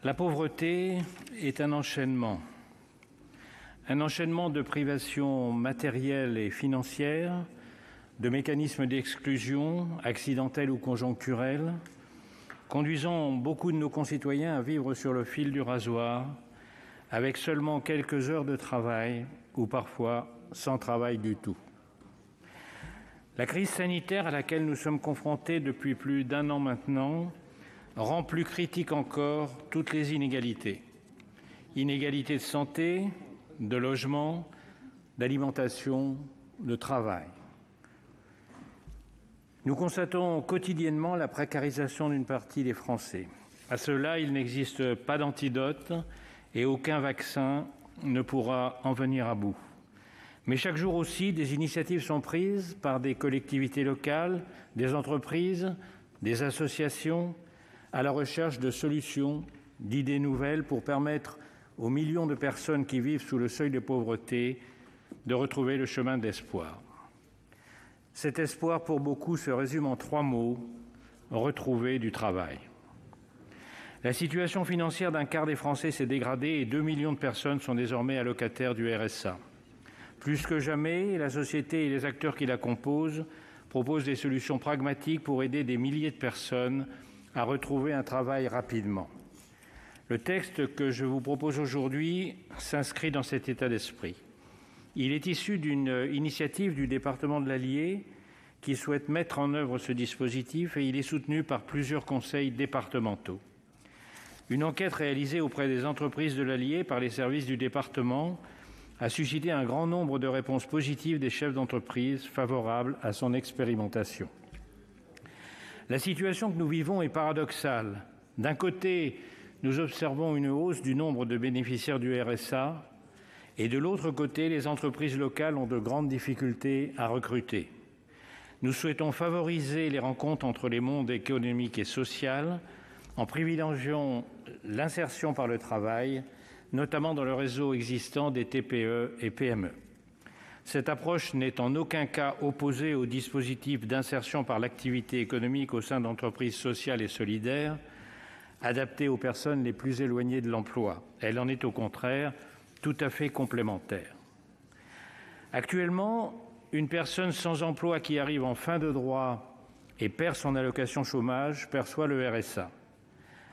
La pauvreté est un enchaînement de privations matérielles et financières, de mécanismes d'exclusion, accidentels ou conjoncturels, conduisant beaucoup de nos concitoyens à vivre sur le fil du rasoir, avec seulement quelques heures de travail ou parfois sans travail du tout. La crise sanitaire à laquelle nous sommes confrontés depuis plus d'1 an maintenant rend plus critique encore toutes les inégalités. Inégalités de santé, de logement, d'alimentation, de travail. Nous constatons quotidiennement la précarisation d'une partie des Français. À cela, il n'existe pas d'antidote et aucun vaccin ne pourra en venir à bout. Mais chaque jour aussi, des initiatives sont prises par des collectivités locales, des entreprises, des associations, à la recherche de solutions, d'idées nouvelles pour permettre aux millions de personnes qui vivent sous le seuil de pauvreté de retrouver le chemin de l'espoir. Cet espoir, pour beaucoup, se résume en 3 mots : retrouver du travail. La situation financière d'un quart des Français s'est dégradée et 2 millions de personnes sont désormais allocataires du RSA. Plus que jamais, la société et les acteurs qui la composent proposent des solutions pragmatiques pour aider des milliers de personnes à retrouver un travail rapidement. Le texte que je vous propose aujourd'hui s'inscrit dans cet état d'esprit. Il est issu d'une initiative du département de l'Allier qui souhaite mettre en œuvre ce dispositif et il est soutenu par plusieurs conseils départementaux. Une enquête réalisée auprès des entreprises de l'Allier par les services du département a suscité un grand nombre de réponses positives des chefs d'entreprise favorables à son expérimentation. La situation que nous vivons est paradoxale. D'un côté, nous observons une hausse du nombre de bénéficiaires du RSA et de l'autre côté, les entreprises locales ont de grandes difficultés à recruter. Nous souhaitons favoriser les rencontres entre les mondes économique et social en privilégiant l'insertion par le travail, notamment dans le réseau existant des TPE et PME. Cette approche n'est en aucun cas opposée au dispositif d'insertion par l'activité économique au sein d'entreprises sociales et solidaires, adaptées aux personnes les plus éloignées de l'emploi. Elle en est au contraire tout à fait complémentaire. Actuellement, une personne sans emploi qui arrive en fin de droit et perd son allocation chômage perçoit le RSA.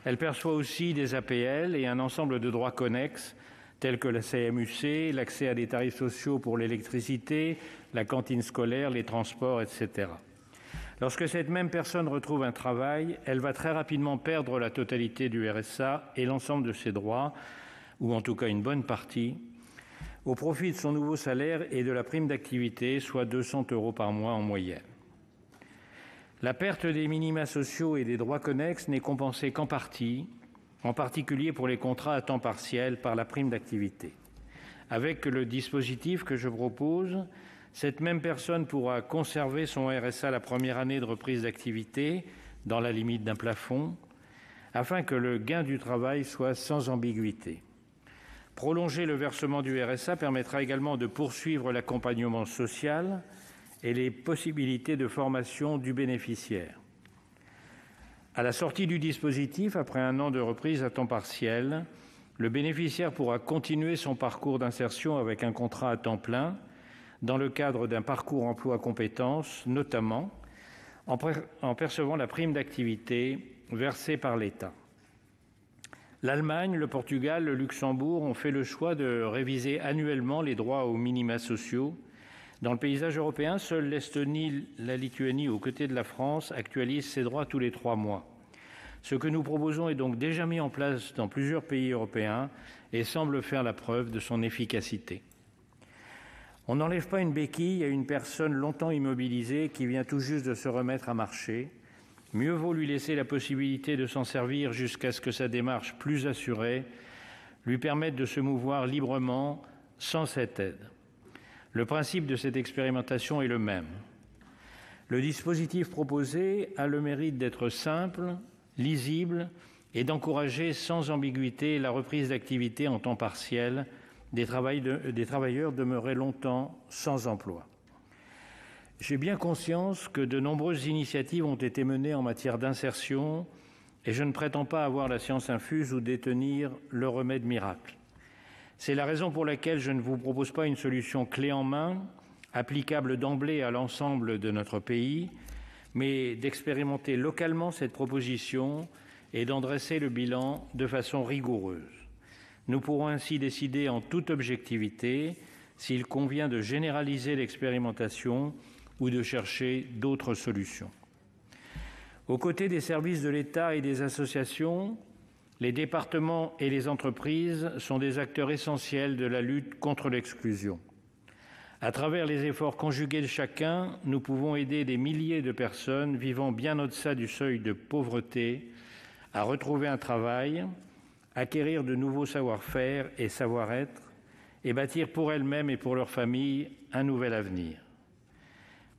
Elle perçoit aussi des APL et un ensemble de droits connexes tels que la CMU-C, l'accès à des tarifs sociaux pour l'électricité, la cantine scolaire, les transports, etc. Lorsque cette même personne retrouve un travail, elle va très rapidement perdre la totalité du RSA et l'ensemble de ses droits, ou en tout cas une bonne partie, au profit de son nouveau salaire et de la prime d'activité, soit 200 € par mois en moyenne. La perte des minima sociaux et des droits connexes n'est compensée qu'en partie, en particulier pour les contrats à temps partiel, par la prime d'activité. Avec le dispositif que je propose, cette même personne pourra conserver son RSA la première année de reprise d'activité, dans la limite d'un plafond, afin que le gain du travail soit sans ambiguïté. Prolonger le versement du RSA permettra également de poursuivre l'accompagnement social et les possibilités de formation du bénéficiaire. À la sortie du dispositif, après 1 an de reprise à temps partiel, le bénéficiaire pourra continuer son parcours d'insertion avec un contrat à temps plein, dans le cadre d'un parcours emploi compétences, notamment en percevant la prime d'activité versée par l'État. L'Allemagne, le Portugal, le Luxembourg ont fait le choix de réviser annuellement les droits aux minima sociaux. Dans le paysage européen, seuls l'Estonie, la Lituanie, aux côtés de la France, actualisent ces droits tous les 3 mois. Ce que nous proposons est donc déjà mis en place dans plusieurs pays européens et semble faire la preuve de son efficacité. On n'enlève pas une béquille à une personne longtemps immobilisée qui vient tout juste de se remettre à marcher. Mieux vaut lui laisser la possibilité de s'en servir jusqu'à ce que sa démarche plus assurée lui permette de se mouvoir librement sans cette aide. Le principe de cette expérimentation est le même. Le dispositif proposé a le mérite d'être simple, lisible et d'encourager sans ambiguïté la reprise d'activité en temps partiel des travailleurs demeurés longtemps sans emploi. J'ai bien conscience que de nombreuses initiatives ont été menées en matière d'insertion Et je ne prétends pas avoir la science infuse ou détenir le remède miracle. C'est la raison pour laquelle je ne vous propose pas une solution clé en main, applicable d'emblée à l'ensemble de notre pays, mais d'expérimenter localement cette proposition et d'en dresser le bilan de façon rigoureuse. Nous pourrons ainsi décider en toute objectivité s'il convient de généraliser l'expérimentation ou de chercher d'autres solutions. Aux côtés des services de l'État et des associations, les départements et les entreprises sont des acteurs essentiels de la lutte contre l'exclusion. À travers les efforts conjugués de chacun, nous pouvons aider des milliers de personnes vivant bien au-delà du seuil de pauvreté à retrouver un travail, acquérir de nouveaux savoir-faire et savoir-être et bâtir pour elles-mêmes et pour leurs familles un nouvel avenir.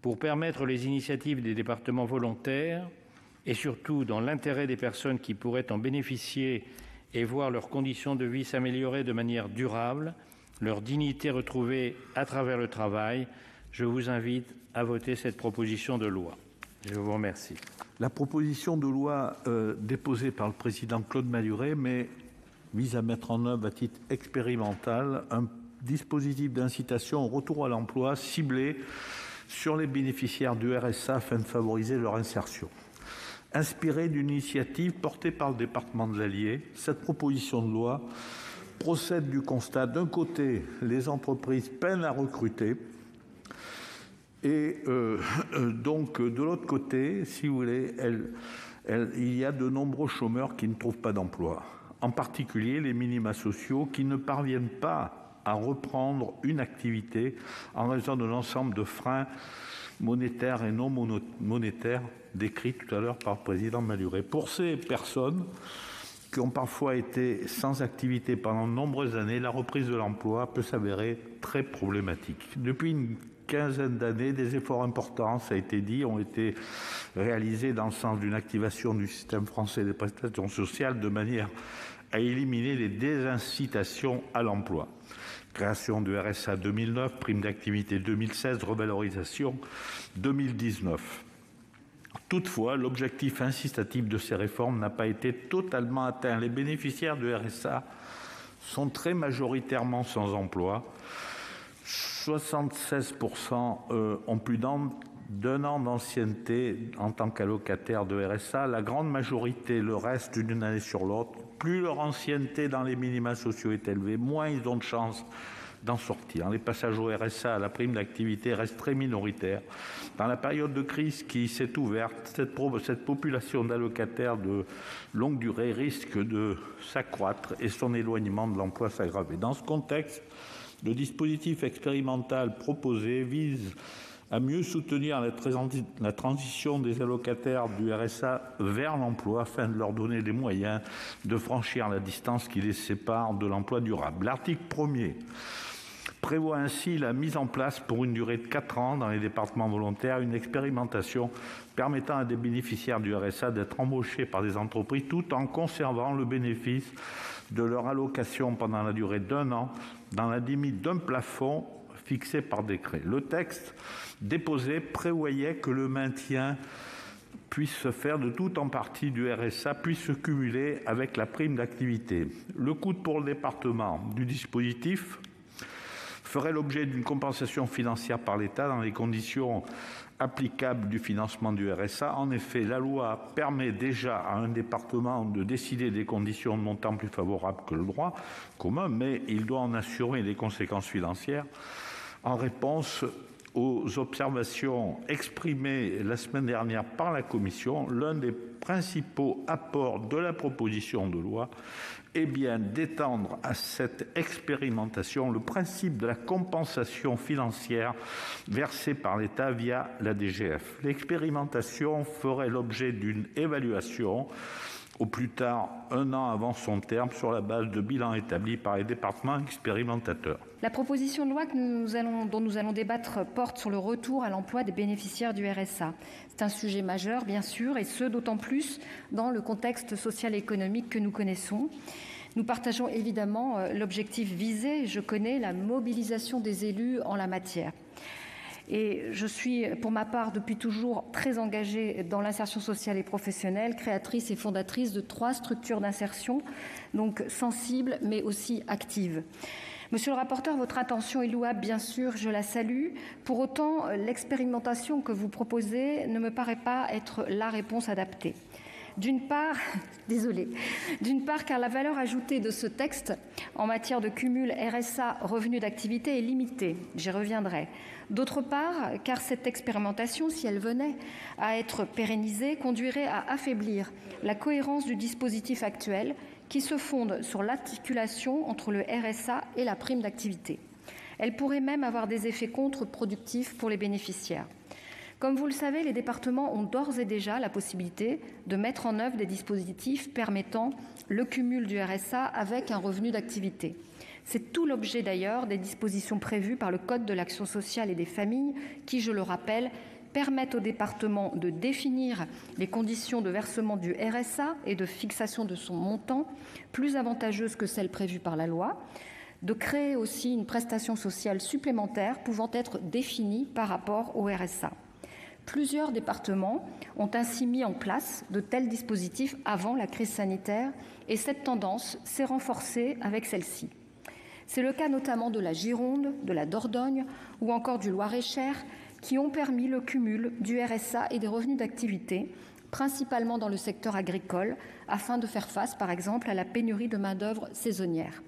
Pour permettre les initiatives des départements volontaires, et surtout dans l'intérêt des personnes qui pourraient en bénéficier et voir leurs conditions de vie s'améliorer de manière durable, leur dignité retrouvée à travers le travail, je vous invite à voter cette proposition de loi. Je vous remercie. La proposition de loi déposée par le président Claude Malhuret vise à mettre en œuvre à titre expérimental un dispositif d'incitation au retour à l'emploi ciblé sur les bénéficiaires du RSA afin de favoriser leur insertion. Inspirée d'une initiative portée par le département de l'Allier, cette proposition de loi procède du constat, d'un côté, les entreprises peinent à recruter, et donc de l'autre côté, si vous voulez, il y a de nombreux chômeurs qui ne trouvent pas d'emploi, en particulier les minima sociaux qui ne parviennent pas à reprendre une activité en raison de l'ensemble de freins monétaires et non monétaires décrits tout à l'heure par le président Malhuret. Pour ces personnes qui ont parfois été sans activité pendant de nombreuses années, la reprise de l'emploi peut s'avérer très problématique. Depuis une quinzaine d'années, des efforts importants, ça a été dit, ont été réalisés dans le sens d'une activation du système français des prestations sociales de manière à éliminer les désincitations à l'emploi. Création du RSA 2009, prime d'activité 2016, revalorisation 2019. Toutefois, l'objectif incitatif de ces réformes n'a pas été totalement atteint. Les bénéficiaires du RSA sont très majoritairement sans emploi. 76% ont plus d'un an d'ancienneté en tant qu'allocataires de RSA. La grande majorité le reste d'une année sur l'autre. Plus leur ancienneté dans les minima sociaux est élevée, moins ils ont de chances d'en sortir. Les passages au RSA à la prime d'activité restent très minoritaires. Dans la période de crise qui s'est ouverte, cette population d'allocataires de longue durée risque de s'accroître et son éloignement de l'emploi s'aggraver. Dans ce contexte, le dispositif expérimental proposé vise à mieux soutenir la transition des allocataires du RSA vers l'emploi afin de leur donner les moyens de franchir la distance qui les sépare de l'emploi durable. L'article 1er prévoit ainsi la mise en place pour une durée de 4 ans dans les départements volontaires une expérimentation permettant à des bénéficiaires du RSA d'être embauchés par des entreprises tout en conservant le bénéfice de leur allocation pendant la durée d'1 an dans la limite d'un plafond fixé par décret. Le texte déposé prévoyait que le maintien puisse se faire de tout en partie du RSA, puisse se cumuler avec la prime d'activité. Le coût pour le département du dispositif ferait l'objet d'une compensation financière par l'État dans les conditions applicables du financement du RSA. En effet, la loi permet déjà à un département de décider des conditions de montant plus favorables que le droit commun, mais il doit en assurer les conséquences financières en réponse aux observations exprimées la semaine dernière par la Commission. L'un des principaux apports de la proposition de loi est bien d'étendre à cette expérimentation le principe de la compensation financière versée par l'État via la DGF. L'expérimentation ferait l'objet d'une évaluation au plus tard 1 an avant son terme sur la base de bilans établis par les départements expérimentateurs. La proposition de loi dont nous allons débattre porte sur le retour à l'emploi des bénéficiaires du RSA. C'est un sujet majeur, bien sûr, et ce, d'autant plus dans le contexte social et économique que nous connaissons. Nous partageons évidemment l'objectif visé, je connais la mobilisation des élus en la matière. Et je suis, pour ma part, depuis toujours très engagée dans l'insertion sociale et professionnelle, créatrice et fondatrice de 3 structures d'insertion, donc sensibles mais aussi actives. Monsieur le rapporteur, votre attention est louable, bien sûr, je la salue. Pour autant, l'expérimentation que vous proposez ne me paraît pas être la réponse adaptée. D'une part, car la valeur ajoutée de ce texte en matière de cumul RSA revenu d'activité est limitée, j'y reviendrai. D'autre part, car cette expérimentation, si elle venait à être pérennisée, conduirait à affaiblir la cohérence du dispositif actuel qui se fonde sur l'articulation entre le RSA et la prime d'activité. Elle pourrait même avoir des effets contre-productifs pour les bénéficiaires. Comme vous le savez, les départements ont d'ores et déjà la possibilité de mettre en œuvre des dispositifs permettant le cumul du RSA avec un revenu d'activité. C'est tout l'objet d'ailleurs des dispositions prévues par le Code de l'action sociale et des familles qui, je le rappelle, permettent aux départements de définir les conditions de versement du RSA et de fixation de son montant, plus avantageuses que celles prévues par la loi, de créer aussi une prestation sociale supplémentaire pouvant être définie par rapport au RSA. Plusieurs départements ont ainsi mis en place de tels dispositifs avant la crise sanitaire et cette tendance s'est renforcée avec celle-ci. C'est le cas notamment de la Gironde, de la Dordogne ou encore du Loir-et-Cher qui ont permis le cumul du RSA et des revenus d'activité, principalement dans le secteur agricole, afin de faire face, par exemple, à la pénurie de main-d'œuvre saisonnière.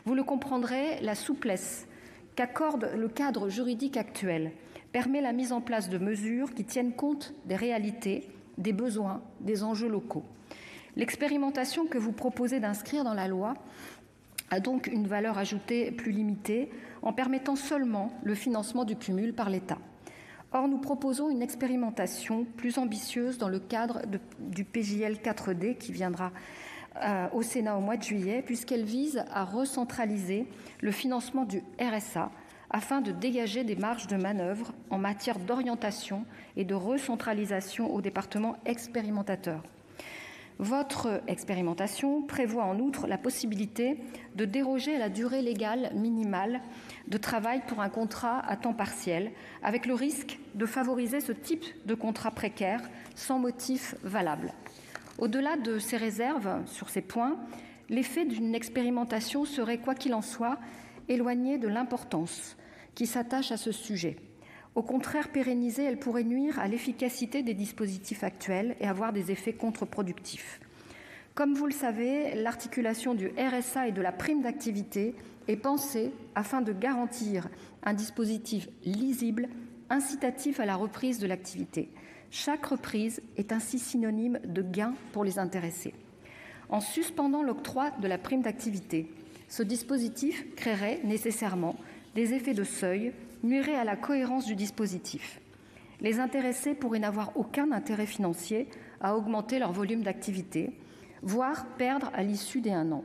Vous le comprendrez, la souplesse qu'accorde le cadre juridique actuel permet la mise en place de mesures qui tiennent compte des réalités, des besoins, des enjeux locaux. L'expérimentation que vous proposez d'inscrire dans la loi a donc une valeur ajoutée plus limitée en permettant seulement le financement du cumul par l'État. Or, nous proposons une expérimentation plus ambitieuse dans le cadre du PJL 4D qui viendra au Sénat au mois de juillet, puisqu'elle vise à recentraliser le financement du RSA afin de dégager des marges de manœuvre en matière d'orientation et de recentralisation aux départements expérimentateurs. Votre expérimentation prévoit en outre la possibilité de déroger à la durée légale minimale de travail pour un contrat à temps partiel, avec le risque de favoriser ce type de contrat précaire sans motif valable. Au-delà de ces réserves sur ces points, l'effet d'une expérimentation serait, quoi qu'il en soit, éloigné de l'importance qui s'attache à ce sujet. Au contraire, pérennisée, elle pourrait nuire à l'efficacité des dispositifs actuels et avoir des effets contre-productifs. Comme vous le savez, l'articulation du RSA et de la prime d'activité est pensée afin de garantir un dispositif lisible, incitatif à la reprise de l'activité. Chaque reprise est ainsi synonyme de gain pour les intéressés. En suspendant l'octroi de la prime d'activité, ce dispositif créerait nécessairement des effets de seuil, nuirait à la cohérence du dispositif. Les intéressés pourraient n'avoir aucun intérêt financier à augmenter leur volume d'activité, voire perdre à l'issue des 1 an.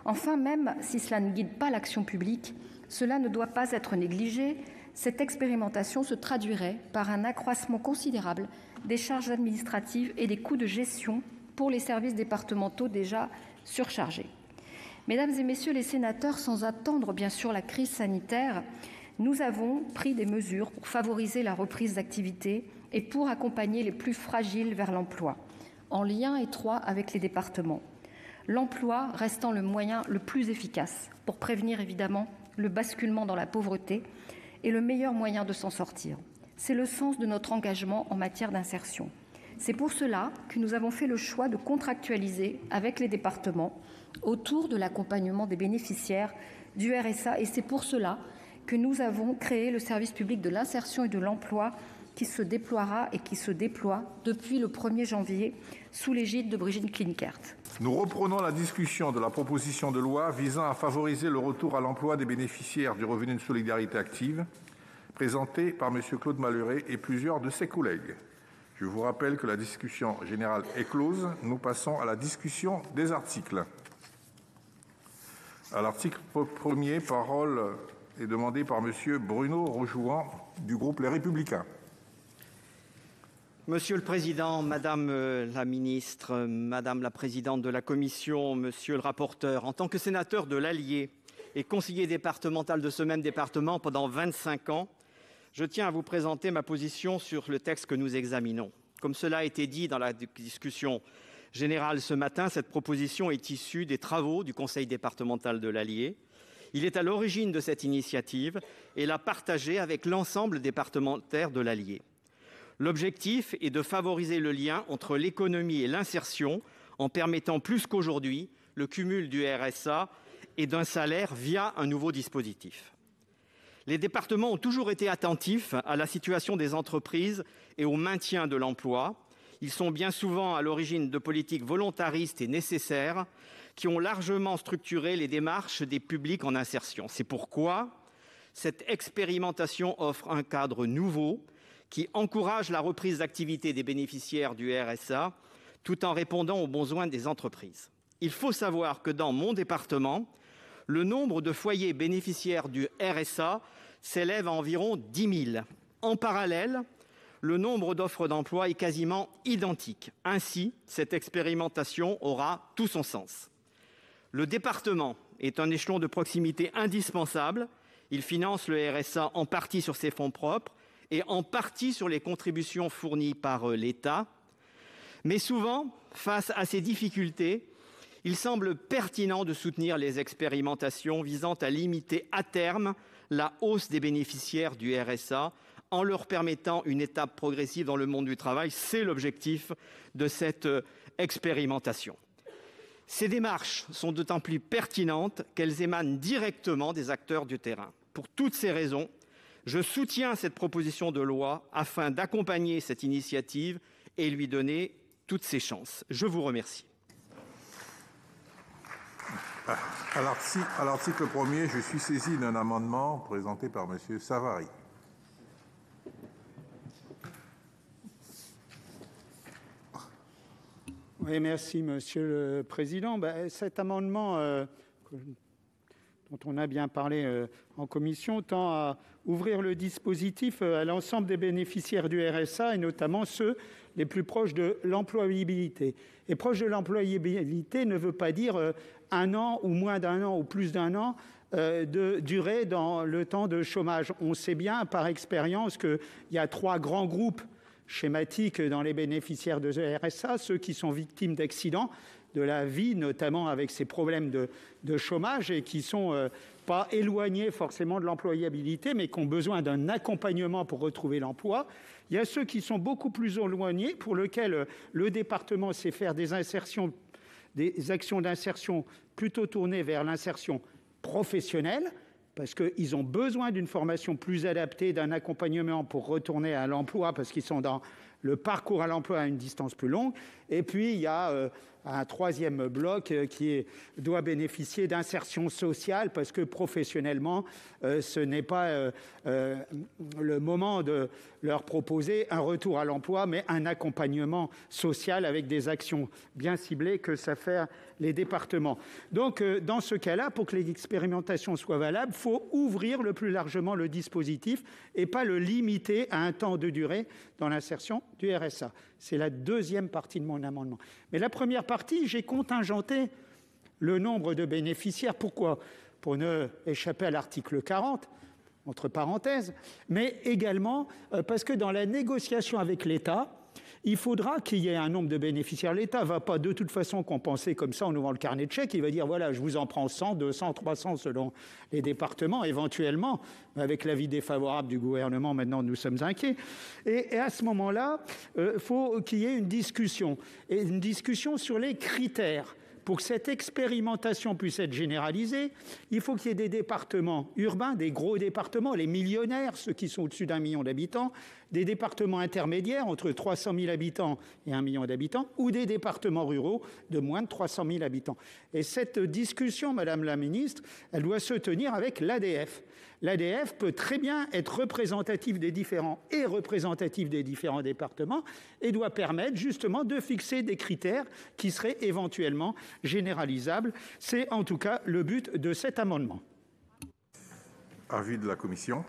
Enfin, même si cela ne guide pas l'action publique, cela ne doit pas être négligé. Cette expérimentation se traduirait par un accroissement considérable des charges administratives et des coûts de gestion pour les services départementaux déjà surchargés. Mesdames et messieurs les sénateurs, sans attendre bien sûr la crise sanitaire, nous avons pris des mesures pour favoriser la reprise d'activité et pour accompagner les plus fragiles vers l'emploi, en lien étroit avec les départements. L'emploi restant le moyen le plus efficace pour prévenir évidemment le basculement dans la pauvreté et le meilleur moyen de s'en sortir. C'est le sens de notre engagement en matière d'insertion. C'est pour cela que nous avons fait le choix de contractualiser avec les départements autour de l'accompagnement des bénéficiaires du RSA et c'est pour cela que nous avons créé le service public de l'insertion et de l'emploi qui se déploiera et qui se déploie depuis le 1er janvier sous l'égide de Brigitte Klinkert. Nous reprenons la discussion de la proposition de loi visant à favoriser le retour à l'emploi des bénéficiaires du revenu de solidarité active, présentée par M. Claude Malhuret et plusieurs de ses collègues. Je vous rappelle que la discussion générale est close. Nous passons à la discussion des articles. À l'article 1er, parole est demandée par M. Bruno Rojouan du groupe Les Républicains. Monsieur le Président, Madame la Ministre, Madame la Présidente de la Commission, Monsieur le rapporteur, en tant que sénateur de l'Allier et conseiller départemental de ce même département pendant 25 ans, je tiens à vous présenter ma position sur le texte que nous examinons. Comme cela a été dit dans la discussion générale ce matin, cette proposition est issue des travaux du conseil départemental de l'Allier. Il est à l'origine de cette initiative et l'a partagée avec l'ensemble des parlementaires de l'Allier. L'objectif est de favoriser le lien entre l'économie et l'insertion en permettant plus qu'aujourd'hui le cumul du RSA et d'un salaire via un nouveau dispositif. Les départements ont toujours été attentifs à la situation des entreprises et au maintien de l'emploi. Ils sont bien souvent à l'origine de politiques volontaristes et nécessaires qui ont largement structuré les démarches des publics en insertion. C'est pourquoi cette expérimentation offre un cadre nouveau qui encourage la reprise d'activité des bénéficiaires du RSA tout en répondant aux besoins des entreprises. Il faut savoir que dans mon département, le nombre de foyers bénéficiaires du RSA s'élève à environ 10 000. En parallèle, le nombre d'offres d'emploi est quasiment identique. Ainsi, cette expérimentation aura tout son sens. Le département est un échelon de proximité indispensable. Il finance le RSA en partie sur ses fonds propres et en partie sur les contributions fournies par l'État. Mais souvent, face à ces difficultés, il semble pertinent de soutenir les expérimentations visant à limiter à terme la hausse des bénéficiaires du RSA en leur permettant une étape progressive dans le monde du travail. C'est l'objectif de cette expérimentation. Ces démarches sont d'autant plus pertinentes qu'elles émanent directement des acteurs du terrain. Pour toutes ces raisons, je soutiens cette proposition de loi afin d'accompagner cette initiative et lui donner toutes ses chances. Je vous remercie. À l'article 1er, je suis saisi d'un amendement présenté par M. Savary. Oui, merci, Monsieur le Président. Cet amendement, dont on a bien parlé en commission, tend à ouvrir le dispositif à l'ensemble des bénéficiaires du RSA, et notamment ceux les plus proches de l'employabilité. Et proche de l'employabilité ne veut pas dire 1 an ou moins d'1 an ou plus d'1 an de durée dans le temps de chômage. On sait bien par expérience qu'il y a 3 grands groupes schématiques dans les bénéficiaires de RSA, ceux qui sont victimes d'accidents de la vie, notamment avec ces problèmes de chômage, et qui ne sont pas éloignés forcément de l'employabilité, mais qui ont besoin d'un accompagnement pour retrouver l'emploi. Il y a ceux qui sont beaucoup plus éloignés, pour lesquels le département sait faire des actions d'insertion plutôt tournées vers l'insertion professionnelle, parce qu'ils ont besoin d'une formation plus adaptée, d'un accompagnement pour retourner à l'emploi, parce qu'ils sont dans le parcours à l'emploi à une distance plus longue. Et puis, il y a un 3e bloc qui doit bénéficier d'insertion sociale, parce que professionnellement, ce n'est pas le moment de leur proposer un retour à l'emploi, mais un accompagnement social avec des actions bien ciblées que savent faire les départements. Donc, dans ce cas-là, pour que l'expérimentation soit valable, il faut ouvrir le plus largement le dispositif et pas le limiter à un temps de durée dans l'insertion du RSA. C'est la 2e partie de mon amendement. Mais la première partie, j'ai contingenté le nombre de bénéficiaires. Pourquoi ? Pour ne échapper à l'article 40, entre parenthèses, mais également parce que dans la négociation avec l'État, il faudra qu'il y ait un nombre de bénéficiaires. L'État ne va pas de toute façon compenser comme ça en ouvrant le carnet de chèques. Il va dire, voilà, je vous en prends 100, 200, 300 selon les départements, éventuellement. Avec l'avis défavorable du gouvernement, maintenant, nous sommes inquiets. Et à ce moment-là, il faut qu'il y ait une discussion. Et une discussion sur les critères. Pour que cette expérimentation puisse être généralisée, il faut qu'il y ait des départements urbains, des gros départements, les millionnaires, ceux qui sont au-dessus d'1 million d'habitants, des départements intermédiaires entre 300 000 habitants et 1 million d'habitants, ou des départements ruraux de moins de 300 000 habitants. Et cette discussion, Madame la Ministre, elle doit se tenir avec l'ADF. L'ADF peut très bien être représentative des différents départements et doit permettre justement de fixer des critères qui seraient éventuellement généralisables. C'est en tout cas le but de cet amendement. Avis de la commission.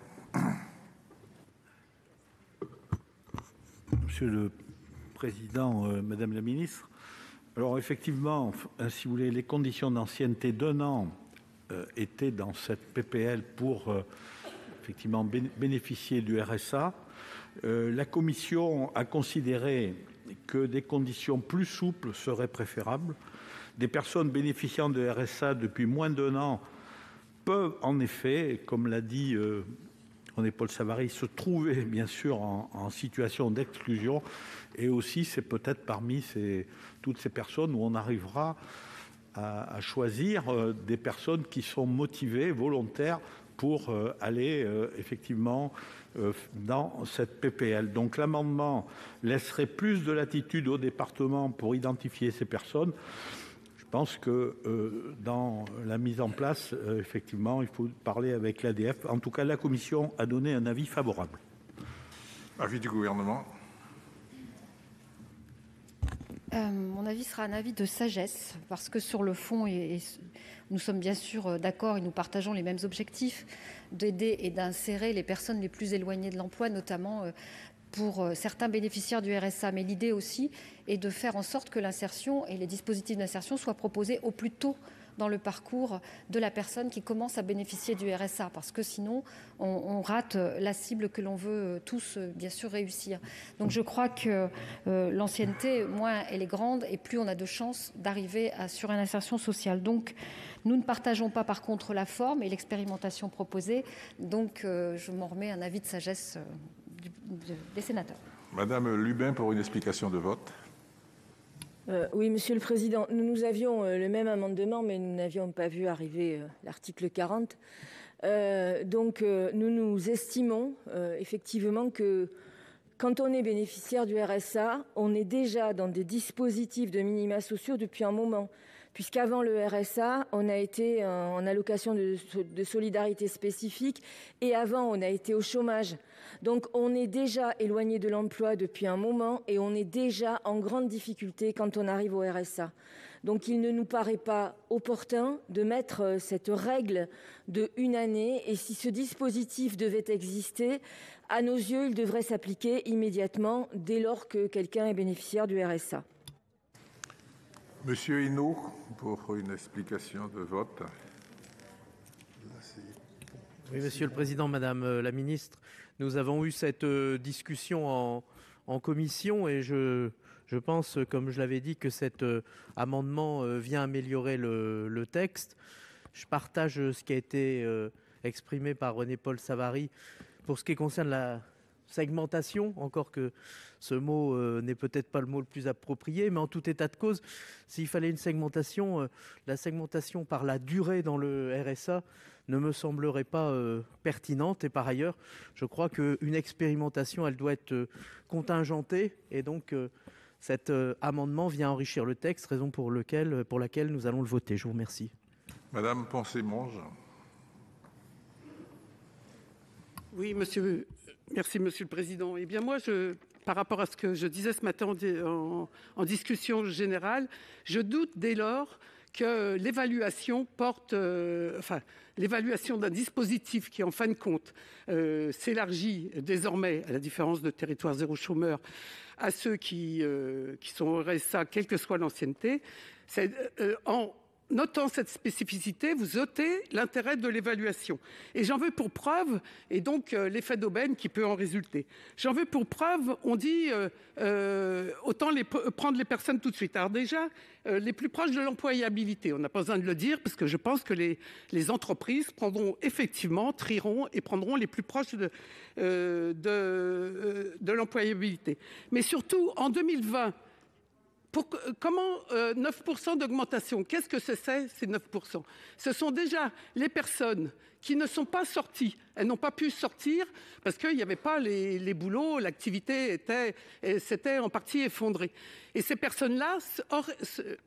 Monsieur le Président, Madame la Ministre, alors effectivement, si vous voulez, les conditions d'ancienneté d'1 an étaient dans cette PPL pour effectivement bénéficier du RSA. La Commission a considéré que des conditions plus souples seraient préférables. Des personnes bénéficiant de RSA depuis moins d'1 an peuvent en effet, comme l'a dit René-Paul Savary, se trouver bien sûr en situation d'exclusion, et aussi c'est peut-être parmi toutes ces personnes où on arrivera à choisir des personnes qui sont motivées, volontaires pour aller effectivement dans cette PPL. Donc l'amendement laisserait plus de latitude au département pour identifier ces personnes. Je pense que dans la mise en place, effectivement, il faut parler avec l'ADF. En tout cas, la Commission a donné un avis favorable. Avis du Gouvernement. Mon avis sera un avis de sagesse, parce que sur le fond, nous sommes bien sûr d'accord et nous partageons les mêmes objectifs d'aider et d'insérer les personnes les plus éloignées de l'emploi, notamment pour certains bénéficiaires du RSA. Mais l'idée aussi est de faire en sorte que l'insertion et les dispositifs d'insertion soient proposés au plus tôt dans le parcours de la personne qui commence à bénéficier du RSA, parce que sinon on rate la cible que l'on veut tous bien sûr réussir. Donc je crois que l'ancienneté, moins elle est grande et plus on a de chances d'arriver sur une insertion sociale. Donc nous ne partageons pas par contre la forme et l'expérimentation proposée, donc je m'en remets un avis de sagesse des sénateurs. Madame Lubin pour une explication de vote. Oui, Monsieur le Président, nous avions le même amendement, mais nous n'avions pas vu arriver l'article 40. Nous estimons effectivement que quand on est bénéficiaire du RSA, on est déjà dans des dispositifs de minima sociaux depuis un moment. Puisqu'avant le RSA, on a été en allocation de solidarité spécifique et avant, on a été au chômage. Donc, on est déjà éloigné de l'emploi depuis un moment et on est déjà en grande difficulté quand on arrive au RSA. Donc, il ne nous paraît pas opportun de mettre cette règle de 1 année. Et si ce dispositif devait exister, à nos yeux, il devrait s'appliquer immédiatement dès lors que quelqu'un est bénéficiaire du RSA. Monsieur Hénault, pour une explication de vote. Oui, Monsieur le Président, Madame la Ministre, nous avons eu cette discussion en commission et je pense, comme je l'avais dit, que cet amendement vient améliorer le texte. Je partage ce qui a été exprimé par René-Paul Savary pour ce qui concerne la segmentation, encore que ce mot n'est peut-être pas le mot le plus approprié, mais en tout état de cause, s'il fallait une segmentation, la segmentation par la durée dans le RSA ne me semblerait pas pertinente. Et par ailleurs, je crois qu'une expérimentation, elle doit être contingentée, et donc cet amendement vient enrichir le texte, raison pour laquelle nous allons le voter. Je vous remercie. Madame Poncet-Monge. Oui, merci Monsieur le Président. Eh bien moi, par rapport à ce que je disais ce matin en discussion générale, je doute dès lors que l'évaluation l'évaluation d'un dispositif qui, en fin de compte, s'élargit désormais, à la différence de Territoire zéro chômeur, à ceux qui sont au RSA, quelle que soit l'ancienneté, en notant cette spécificité, vous ôtez l'intérêt de l'évaluation. Et j'en veux pour preuve, et donc l'effet d'aubaine qui peut en résulter. J'en veux pour preuve, on dit autant prendre les personnes tout de suite. Alors déjà, les plus proches de l'employabilité, on n'a pas besoin de le dire, parce que je pense que les entreprises prendront effectivement, trieront et prendront les plus proches de l'employabilité. Mais surtout, en 2020, comment 9% d'augmentation? Qu'est-ce que c'est ces 9%? Ce sont déjà les personnes qui ne sont pas sorties. Elles n'ont pas pu sortir parce qu'il n'y avait pas les boulots, l'activité s'était en partie effondrée. Et ces personnes-là,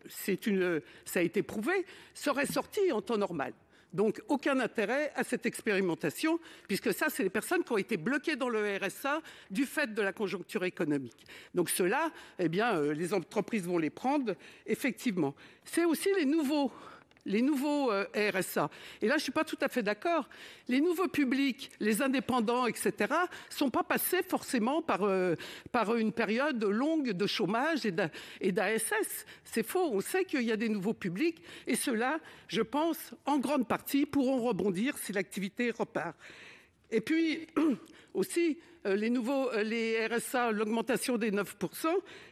ça a été prouvé, seraient sorties en temps normal. Donc, aucun intérêt à cette expérimentation, puisque ça, c'est les personnes qui ont été bloquées dans le RSA du fait de la conjoncture économique. Donc, ceux-là, eh bien, les entreprises vont les prendre, effectivement. C'est aussi les nouveaux RSA. Et là, je ne suis pas tout à fait d'accord. Les nouveaux publics, les indépendants, etc., ne sont pas passés forcément par une période longue de chômage et d'ASS. C'est faux. On sait qu'il y a des nouveaux publics et ceux-là, je pense, en grande partie, pourront rebondir si l'activité repart. Et puis, aussi, les RSA, l'augmentation des 9%,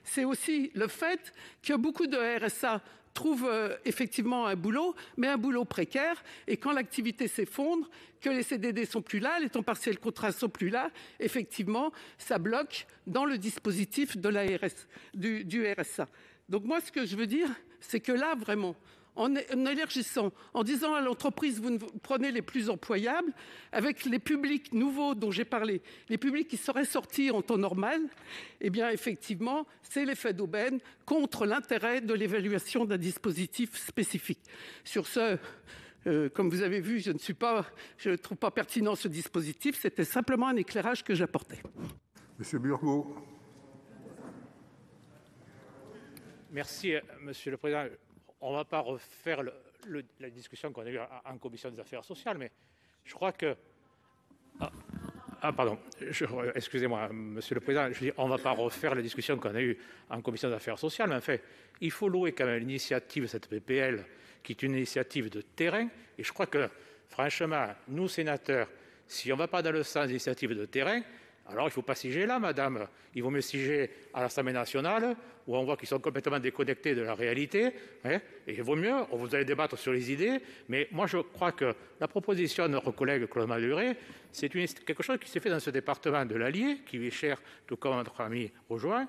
c'est aussi le fait que beaucoup de RSA trouvent effectivement un boulot, mais un boulot précaire. Et quand l'activité s'effondre, que les CDD sont plus là, les temps partiels contrats sont plus là, effectivement, ça bloque dans le dispositif de du RSA. Donc moi, ce que je veux dire, c'est que là, vraiment, en élargissant, en disant à l'entreprise, vous prenez les plus employables, avec les publics nouveaux dont j'ai parlé, les publics qui seraient sortis en temps normal, eh bien, effectivement, c'est l'effet d'aubaine contre l'intérêt de l'évaluation d'un dispositif spécifique. Sur ce, comme vous avez vu, je ne trouve pas pertinent ce dispositif. C'était simplement un éclairage que j'apportais. Monsieur Burgot. Merci, Monsieur le Président. On ne va pas refaire la discussion qu'on a eue en commission des affaires sociales, mais je crois que... pardon, excusez-moi, Monsieur le Président, je dis on ne va pas refaire la discussion qu'on a eue en commission des affaires sociales, mais en fait, il faut louer quand même l'initiative de cette PPL, qui est une initiative de terrain, et je crois que, franchement, nous, sénateurs, si on ne va pas dans le sens d'initiative de terrain, alors il ne faut pas siéger là, madame. Il vaut mieux siéger à l'Assemblée nationale, où on voit qu'ils sont complètement déconnectés de la réalité. Hein, et il vaut mieux, vous allez débattre sur les idées. Mais moi, je crois que la proposition de notre collègue Claude Malhuret, c'est quelque chose qui s'est fait dans ce département de l'Allier, qui lui est cher, tout comme notre ami Aujoin.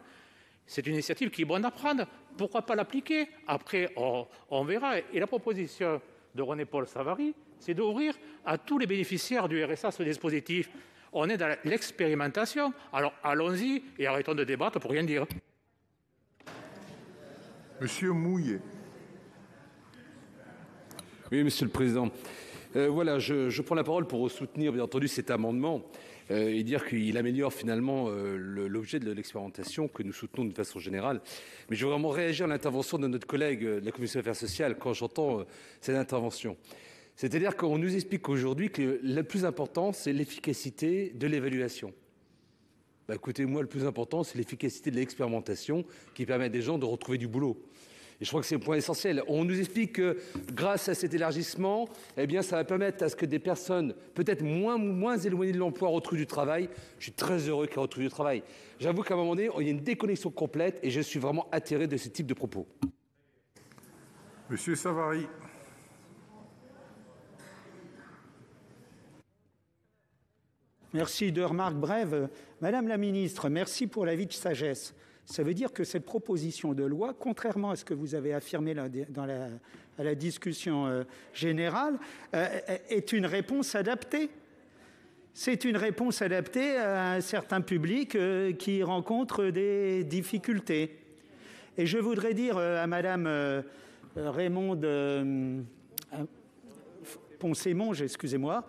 C'est une initiative qui est bonne à prendre. Pourquoi pas l'appliquer? Après, on verra. Et la proposition de René-Paul Savary, c'est d'ouvrir à tous les bénéficiaires du RSA ce dispositif. On est dans l'expérimentation. Alors allons-y et arrêtons de débattre pour rien dire. Monsieur Mouillet. Oui, Monsieur le Président. Voilà, je prends la parole pour soutenir, bien entendu, cet amendement et dire qu'il améliore finalement l'objet de l'expérimentation que nous soutenons de façon générale. Mais je veux vraiment réagir à l'intervention de notre collègue de la Commission des affaires sociales quand j'entends cette intervention. C'est-à-dire qu'on nous explique aujourd'hui que le plus important, c'est l'efficacité de l'évaluation. Bah, écoutez, moi, le plus important, c'est l'efficacité de l'expérimentation qui permet à des gens de retrouver du boulot. Et je crois que c'est le point essentiel. On nous explique que grâce à cet élargissement, eh bien, ça va permettre à ce que des personnes peut-être moins éloignées de l'emploi retrouvent du travail. Je suis très heureux qu'elles retrouvent du travail. J'avoue qu'à un moment donné, il y a une déconnexion complète et je suis vraiment atterré de ce type de propos. Monsieur Savary. Merci. 2 remarques brèves. Madame la ministre, merci pour l'avis de sagesse. Ça veut dire que cette proposition de loi, contrairement à ce que vous avez affirmé à la discussion générale, est une réponse adaptée. C'est une réponse adaptée à un certain public qui rencontre des difficultés. Et je voudrais dire à Madame Raymonde Poncet-Monge, excusez-moi,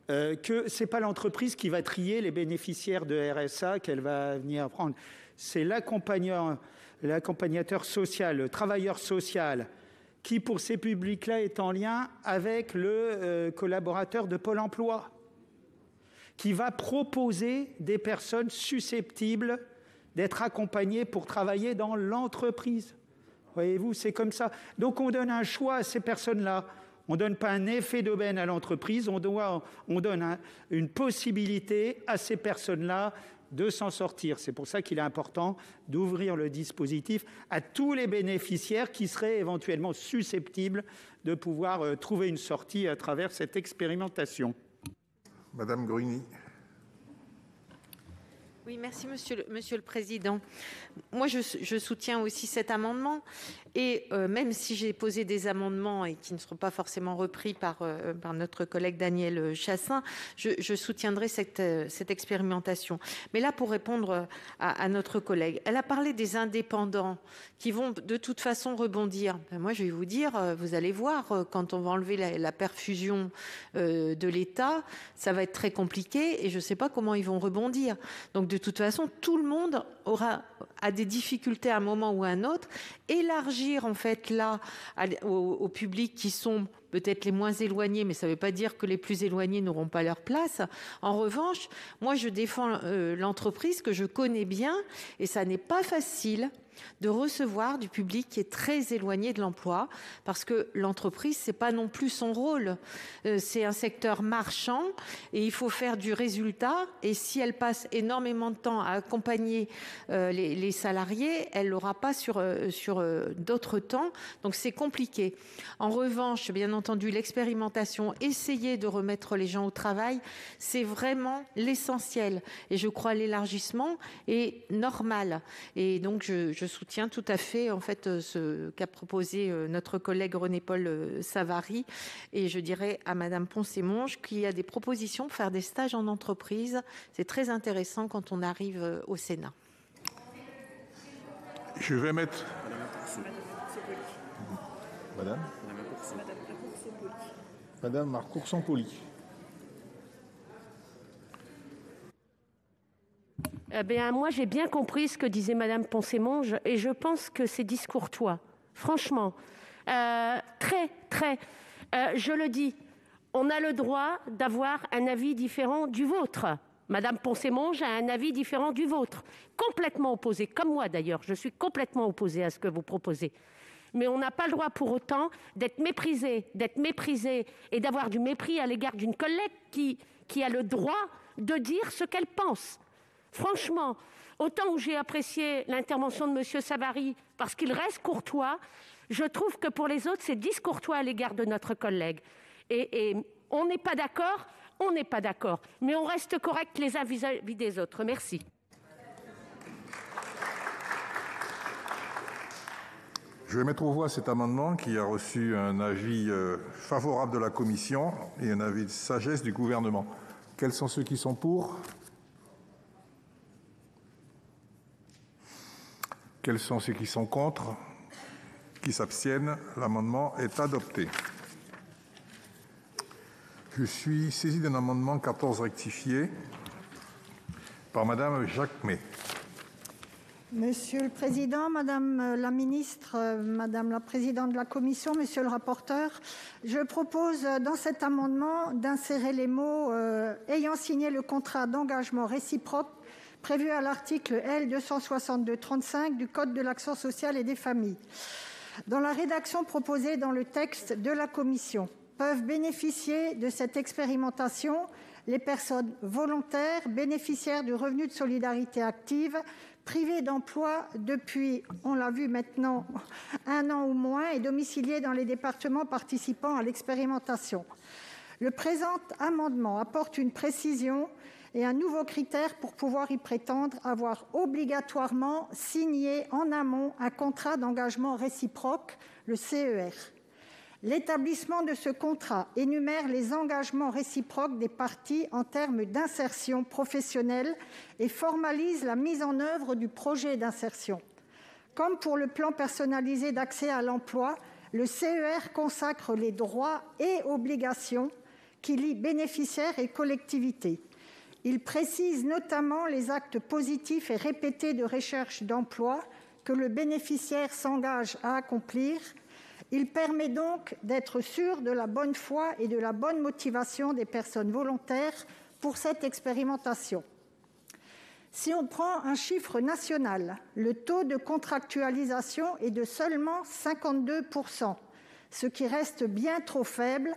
que ce n'est pas l'entreprise qui va trier les bénéficiaires de RSA qu'elle va venir prendre. C'est l'accompagnateur social, le travailleur social, qui pour ces publics-là est en lien avec le collaborateur de Pôle emploi, qui va proposer des personnes susceptibles d'être accompagnées pour travailler dans l'entreprise. Voyez-vous, c'est comme ça. Donc on donne un choix à ces personnes-là. On ne donne pas un effet d'aubaine à l'entreprise, on donne une possibilité à ces personnes-là de s'en sortir. C'est pour ça qu'il est important d'ouvrir le dispositif à tous les bénéficiaires qui seraient éventuellement susceptibles de pouvoir trouver une sortie à travers cette expérimentation. Madame Gruny. Oui, merci Monsieur le Président. Moi, je soutiens aussi cet amendement. Et même si j'ai posé des amendements et qui ne seront pas forcément repris par notre collègue Daniel Chassaing, je soutiendrai cette expérimentation. Mais là, pour répondre à notre collègue, elle a parlé des indépendants qui vont de toute façon rebondir. Ben moi, je vais vous dire, vous allez voir, quand on va enlever la perfusion de l'État, ça va être très compliqué et je ne sais pas comment ils vont rebondir. Donc, de toute façon, tout le monde a des difficultés à un moment ou à un autre. Élargir en fait là au public qui sont peut-être les moins éloignés, mais ça ne veut pas dire que les plus éloignés n'auront pas leur place. En revanche, moi, je défends l'entreprise que je connais bien, et ça n'est pas facile de recevoir du public qui est très éloigné de l'emploi, parce que l'entreprise, c'est pas non plus son rôle. C'est un secteur marchand et il faut faire du résultat. Et si elle passe énormément de temps à accompagner les salariés, elle l'aura pas sur d'autres temps. Donc c'est compliqué. En revanche, bien entendu, l'expérimentation, essayer de remettre les gens au travail, c'est vraiment l'essentiel. Et je crois l'élargissement est normal. Et donc je soutiens tout à fait en fait ce qu'a proposé notre collègue René-Paul Savary, et je dirais à Madame Poncet-Monge qu'il y a des propositions pour faire des stages en entreprise. C'est très intéressant quand on arrive au Sénat. Je vais mettre Madame Marcourson-Poly. Eh bien, moi, j'ai bien compris ce que disait Madame Poncet-Monge et je pense que c'est discourtois. Franchement, je le dis, on a le droit d'avoir un avis différent du vôtre. Madame Poncet-Monge a un avis différent du vôtre, complètement opposé, comme moi d'ailleurs. Je suis complètement opposée à ce que vous proposez. Mais on n'a pas le droit pour autant d'être méprisé et d'avoir du mépris à l'égard d'une collègue qui a le droit de dire ce qu'elle pense. Franchement, autant où j'ai apprécié l'intervention de M. Savary parce qu'il reste courtois, je trouve que pour les autres, c'est discourtois à l'égard de notre collègue. Et on n'est pas d'accord, mais on reste correct les uns vis-à-vis des autres. Merci. Je vais mettre aux voix cet amendement qui a reçu un avis favorable de la commission et un avis de sagesse du gouvernement. Quels sont ceux qui sont pour ? Quels sont ceux qui sont contre? Qui s'abstiennent? L'amendement est adopté. Je suis saisi d'un amendement 14 rectifié par Madame Jacquemet. Monsieur le Président, Madame la Ministre, Madame la Présidente de la Commission, Monsieur le rapporteur, je propose dans cet amendement d'insérer les mots « ayant signé le contrat d'engagement réciproque » prévu à l'article L. 262-35 du Code de l'action sociale et des familles. Dans la rédaction proposée dans le texte de la Commission, peuvent bénéficier de cette expérimentation les personnes volontaires bénéficiaires du revenu de solidarité active, privées d'emploi depuis, on l'a vu maintenant, 1 an ou moins et domiciliées dans les départements participant à l'expérimentation. Le présent amendement apporte une précision et un nouveau critère pour pouvoir y prétendre, avoir obligatoirement signé en amont un contrat d'engagement réciproque, le CER. L'établissement de ce contrat énumère les engagements réciproques des parties en termes d'insertion professionnelle et formalise la mise en œuvre du projet d'insertion. Comme pour le plan personnalisé d'accès à l'emploi, le CER consacre les droits et obligations qui lient bénéficiaires et collectivités. Il précise notamment les actes positifs et répétés de recherche d'emploi que le bénéficiaire s'engage à accomplir. Il permet donc d'être sûr de la bonne foi et de la bonne motivation des personnes volontaires pour cette expérimentation. Si on prend un chiffre national, le taux de contractualisation est de seulement 52%, ce qui reste bien trop faible,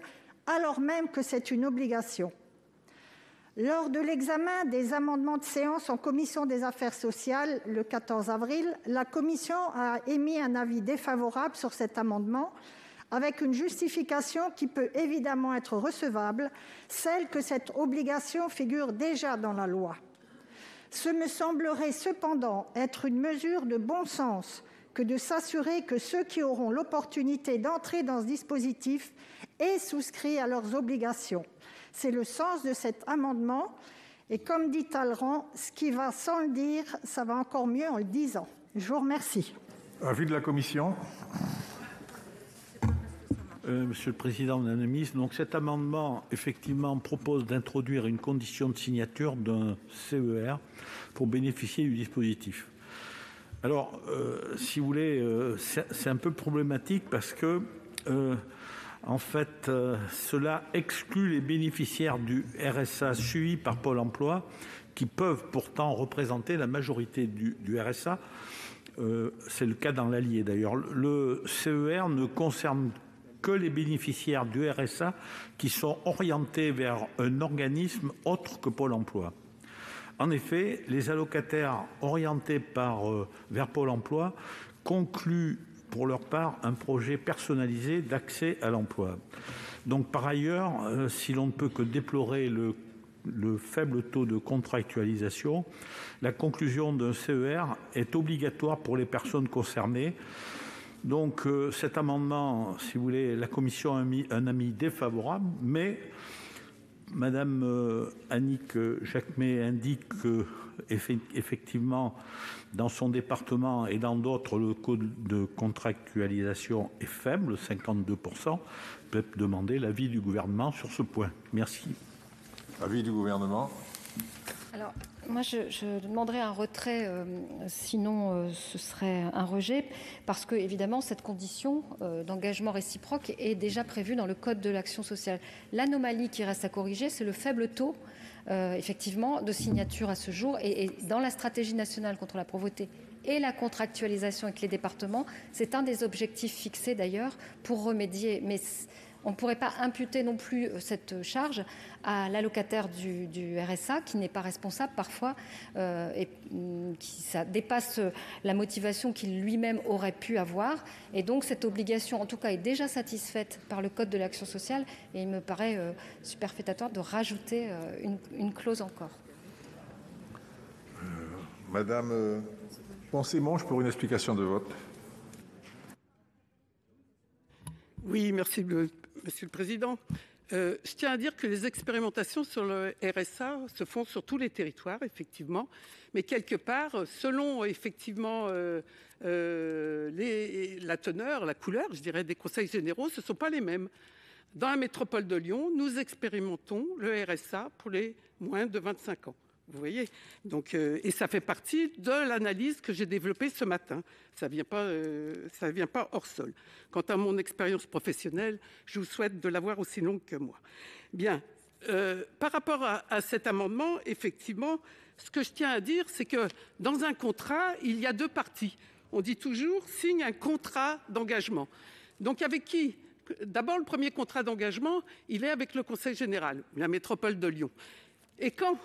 alors même que c'est une obligation. Lors de l'examen des amendements de séance en commission des affaires sociales le 14 avril, la commission a émis un avis défavorable sur cet amendement, avec une justification qui peut évidemment être recevable, celle que cette obligation figure déjà dans la loi. Ce me semblerait cependant être une mesure de bon sens que de s'assurer que ceux qui auront l'opportunité d'entrer dans ce dispositif aient souscrit à leurs obligations. C'est le sens de cet amendement. Et comme dit Talleyrand, ce qui va sans le dire, ça va encore mieux en le disant. Je vous remercie. Avis de la commission. Monsieur le Président, Madame la Ministre, donc cet amendement, effectivement, propose d'introduire une condition de signature d'un CER pour bénéficier du dispositif. Alors, si vous voulez, c'est un peu problématique parce que En fait, cela exclut les bénéficiaires du RSA suivis par Pôle emploi, qui peuvent pourtant représenter la majorité du RSA. C'est le cas dans l'Allier d'ailleurs. Le CER ne concerne que les bénéficiaires du RSA qui sont orientés vers un organisme autre que Pôle emploi. En effet, les allocataires orientés vers Pôle emploi concluent pour leur part un projet personnalisé d'accès à l'emploi. Donc par ailleurs, si l'on ne peut que déplorer le faible taux de contractualisation, la conclusion d'un CER est obligatoire pour les personnes concernées. Donc cet amendement, si vous voulez, la Commission a mis un avis défavorable, mais Madame Annick Jacquemet indique que effectivement, dans son département et dans d'autres, le coût de contractualisation est faible, 52%. Peut demander l'avis du gouvernement sur ce point. Merci. Avis du gouvernement. Alors, moi, je demanderais un retrait, sinon ce serait un rejet, parce que, évidemment, cette condition d'engagement réciproque est déjà prévue dans le Code de l'action sociale. L'anomalie qui reste à corriger, c'est le faible taux, effectivement, de signature à ce jour. Et dans la stratégie nationale contre la pauvreté et la contractualisation avec les départements, c'est un des objectifs fixés, d'ailleurs, pour remédier. Mais on ne pourrait pas imputer non plus cette charge à l'allocataire du RSA qui n'est pas responsable parfois et ça dépasse la motivation qu'il lui-même aurait pu avoir. Et donc cette obligation, en tout cas, est déjà satisfaite par le Code de l'action sociale et il me paraît superfétatoire de rajouter une clause encore. Madame Poncet-Monge pour une explication de vote. Oui, merci, Monsieur le Président. Je tiens à dire que les expérimentations sur le RSA se font sur tous les territoires, effectivement, mais quelque part, selon effectivement la teneur, la couleur, je dirais, des conseils généraux, ce ne sont pas les mêmes. Dans la métropole de Lyon, nous expérimentons le RSA pour les moins de 25 ans. Vous voyez, donc, et ça fait partie de l'analyse que j'ai développée ce matin. Ça vient pas hors sol. Quant à mon expérience professionnelle, je vous souhaite de l'avoir aussi longue que moi. Bien, par rapport à cet amendement, effectivement, ce que je tiens à dire, c'est que dans un contrat, il y a deux parties. On dit toujours signe un contrat d'engagement. Donc avec qui ? D'abord, le premier contrat d'engagement, il est avec le Conseil général, la métropole de Lyon. Et quand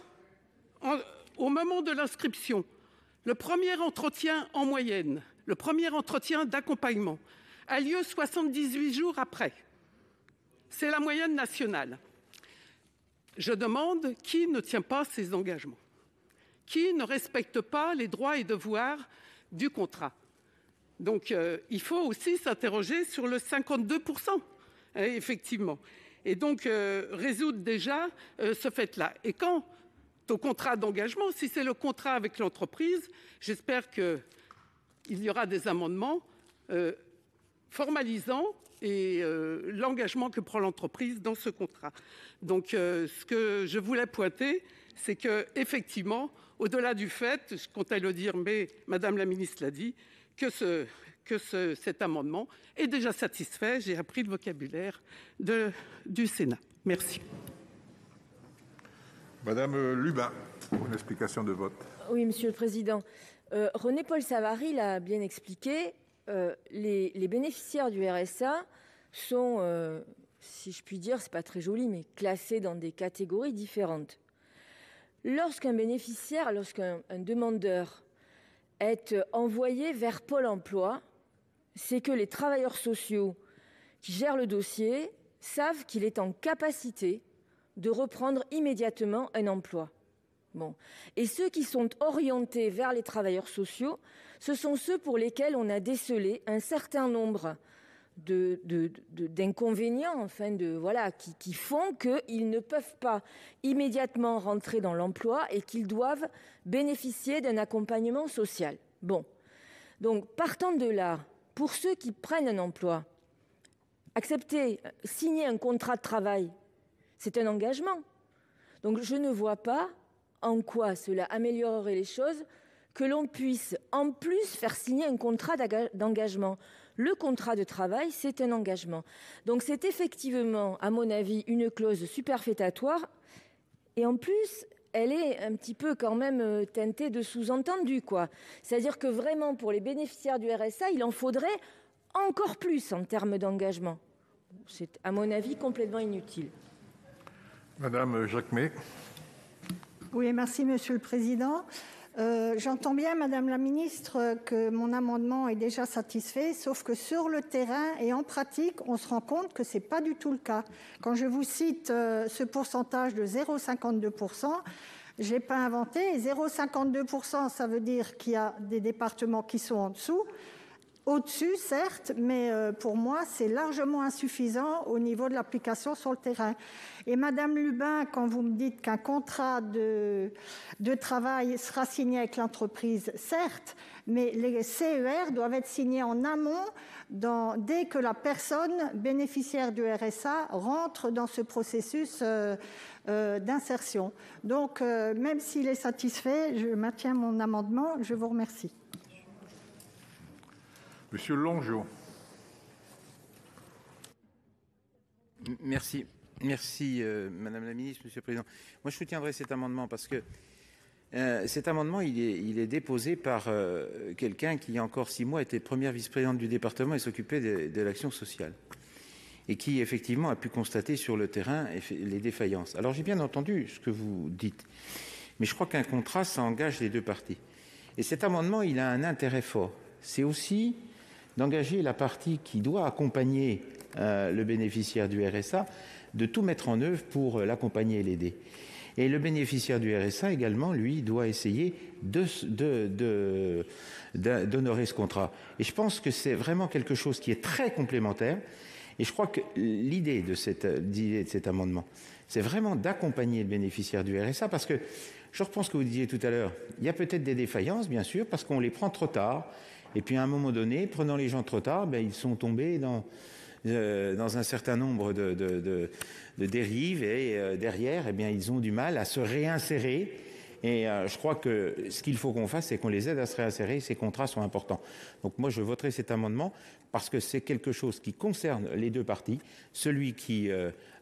au moment de l'inscription, le premier entretien en moyenne, le premier entretien d'accompagnement, a lieu 78 jours après. C'est la moyenne nationale. Je demande qui ne tient pas ses engagements, qui ne respecte pas les droits et devoirs du contrat. Donc, il faut aussi s'interroger sur le 52%, effectivement. Et donc, résoudre déjà ce fait-là. Et quant au contrat d'engagement, si c'est le contrat avec l'entreprise, j'espère qu'il y aura des amendements formalisant l'engagement que prend l'entreprise dans ce contrat. Donc, ce que je voulais pointer, c'est qu'effectivement, au-delà du fait, je comptais le dire, mais Madame la ministre l'a dit, que cet amendement est déjà satisfait. J'ai appris le vocabulaire du Sénat. Merci. Madame Lubin, pour une explication de vote. Oui, Monsieur le Président. René-Paul Savary l'a bien expliqué. Les bénéficiaires du RSA sont, si je puis dire, c'est pas très joli, mais classés dans des catégories différentes. Lorsqu'un demandeur est envoyé vers Pôle emploi, c'est que les travailleurs sociaux qui gèrent le dossier savent qu'il est en capacité de reprendre immédiatement un emploi. Bon. Et ceux qui sont orientés vers les travailleurs sociaux, ce sont ceux pour lesquels on a décelé un certain nombre d'inconvénients, enfin qui font qu'ils ne peuvent pas immédiatement rentrer dans l'emploi et qu'ils doivent bénéficier d'un accompagnement social. Bon. Donc, partant de là, pour ceux qui prennent un emploi, signer un contrat de travail, c'est un engagement. Donc, je ne vois pas en quoi cela améliorerait les choses que l'on puisse, en plus, faire signer un contrat d'engagement. Le contrat de travail, c'est un engagement. Donc c'est effectivement, à mon avis, une clause superfétatoire. Et en plus, elle est un petit peu quand même teintée de sous-entendu, quoi. C'est-à-dire que vraiment, pour les bénéficiaires du RSA, il en faudrait encore plus en termes d'engagement. C'est, à mon avis, complètement inutile. Madame Jacquemet. Oui, merci, Monsieur le Président. J'entends bien, Madame la Ministre, que mon amendement est déjà satisfait, sauf que sur le terrain et en pratique, on se rend compte que ce n'est pas du tout le cas. Quand je vous cite ce pourcentage de 0,52%, je n'ai pas inventé. 0,52%, ça veut dire qu'il y a des départements qui sont en dessous. Au-dessus, certes, mais pour moi, c'est largement insuffisant au niveau de l'application sur le terrain. Et Madame Lubin, quand vous me dites qu'un contrat de travail sera signé avec l'entreprise, certes, mais les CER doivent être signés en amont dès que la personne bénéficiaire du RSA rentre dans ce processus d'insertion. Donc, même s'il est satisfait, je maintiens mon amendement. Je vous remercie. Monsieur Longeau. Merci, Madame la Ministre, Monsieur le Président. Moi, je soutiendrai cet amendement parce que cet amendement, il est déposé par quelqu'un qui, il y a encore 6 mois, était première vice-présidente du département et s'occupait de l'action sociale et qui, effectivement, a pu constater sur le terrain les défaillances. Alors, j'ai bien entendu ce que vous dites, mais je crois qu'un contrat, ça engage les deux parties. Et cet amendement, il a un intérêt fort. C'est aussi d'engager la partie qui doit accompagner le bénéficiaire du RSA, de tout mettre en œuvre pour l'accompagner et l'aider. Et le bénéficiaire du RSA également, lui, doit essayer d'honorer ce contrat. Et je pense que c'est vraiment quelque chose qui est très complémentaire. Et je crois que l'idée de cet amendement, c'est vraiment d'accompagner le bénéficiaire du RSA, parce que, je reprends ce que vous disiez tout à l'heure, il y a peut-être des défaillances, bien sûr, parce qu'on les prend trop tard. Et puis à un moment donné, prenant les gens trop tard, ils sont tombés dans un certain nombre de dérives et derrière, ils ont du mal à se réinsérer. Et je crois que ce qu'il faut qu'on fasse, c'est qu'on les aide à se réinsérer. Ces contrats sont importants. Donc moi, je voterai cet amendement parce que c'est quelque chose qui concerne les deux parties. Celui qui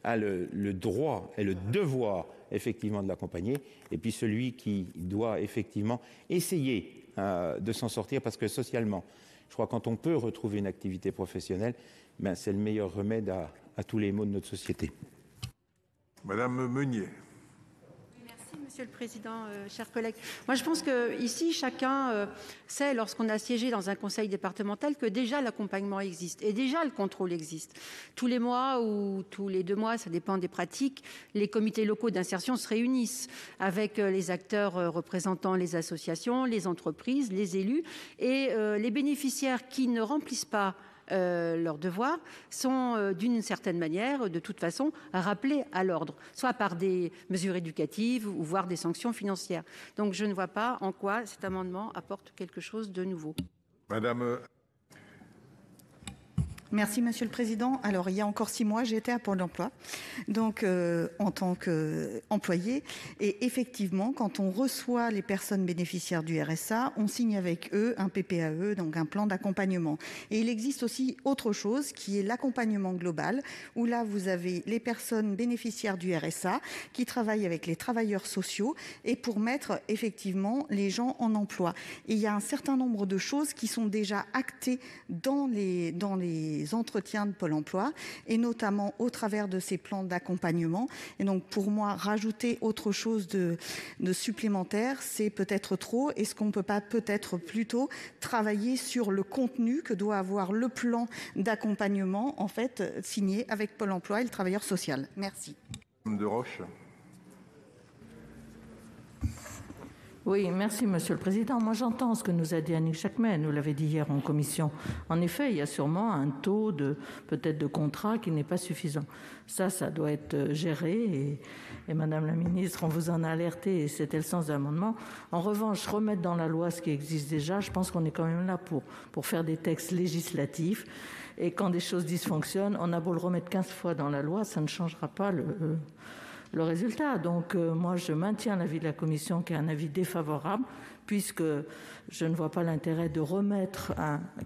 a le droit et le devoir, effectivement, de l'accompagner, et puis celui qui doit, effectivement, essayer de s'en sortir, parce que socialement, je crois que quand on peut retrouver une activité professionnelle, c'est le meilleur remède à tous les maux de notre société. Madame Meunier. Merci, Monsieur le Président, chers collègues. Moi, je pense qu'ici, chacun sait, lorsqu'on a siégé dans un conseil départemental, que déjà l'accompagnement existe et déjà le contrôle existe. Tous les mois ou tous les 2 mois, ça dépend des pratiques, les comités locaux d'insertion se réunissent avec les acteurs représentant les associations, les entreprises, les élus, et les bénéficiaires qui ne remplissent pas leurs devoirs sont d'une certaine manière, de toute façon, rappelés à l'ordre, soit par des mesures éducatives ou voire des sanctions financières. Donc je ne vois pas en quoi cet amendement apporte quelque chose de nouveau. Madame. Merci, Monsieur le Président. Alors, il y a encore 6 mois, j'étais à Pôle emploi, donc en tant qu'employée. Et effectivement, quand on reçoit les personnes bénéficiaires du RSA, on signe avec eux un PPAE, donc un plan d'accompagnement. Et il existe aussi autre chose, qui est l'accompagnement global, où là, vous avez les personnes bénéficiaires du RSA qui travaillent avec les travailleurs sociaux et pour mettre effectivement les gens en emploi. Et il y a un certain nombre de choses qui sont déjà actées dans les entretiens de Pôle emploi et notamment au travers de ces plans d'accompagnement. Et donc pour moi, rajouter autre chose de supplémentaire, c'est peut-être trop. Est-ce qu'on ne peut pas peut-être plutôt travailler sur le contenu que doit avoir le plan d'accompagnement en fait signé avec Pôle emploi et le travailleur social? Merci. Madame de Roche. Oui, merci Monsieur le Président. Moi j'entends ce que nous a dit Annick Jacquemet, nous l'avait dit hier en commission. En effet, il y a sûrement un taux peut-être de contrat qui n'est pas suffisant. Ça doit être géré et Madame la Ministre, on vous en a alerté et c'était le sens de l'amendement. En revanche, remettre dans la loi ce qui existe déjà, je pense qu'on est quand même là pour faire des textes législatifs et quand des choses dysfonctionnent, on a beau le remettre 15 fois dans la loi, ça ne changera pas le résultat. Donc moi, je maintiens l'avis de la commission qui est un avis défavorable, puisque je ne vois pas l'intérêt de remettre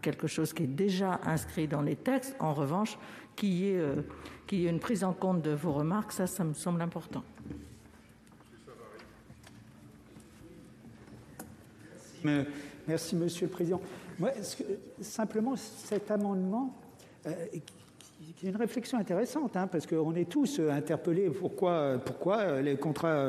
quelque chose qui est déjà inscrit dans les textes. En revanche, qu'il y ait une prise en compte de vos remarques, ça me semble important. Merci, Monsieur le Président. Moi, simplement, cet amendement, qui est une réflexion intéressante, parce qu'on est tous interpellés pourquoi les contrats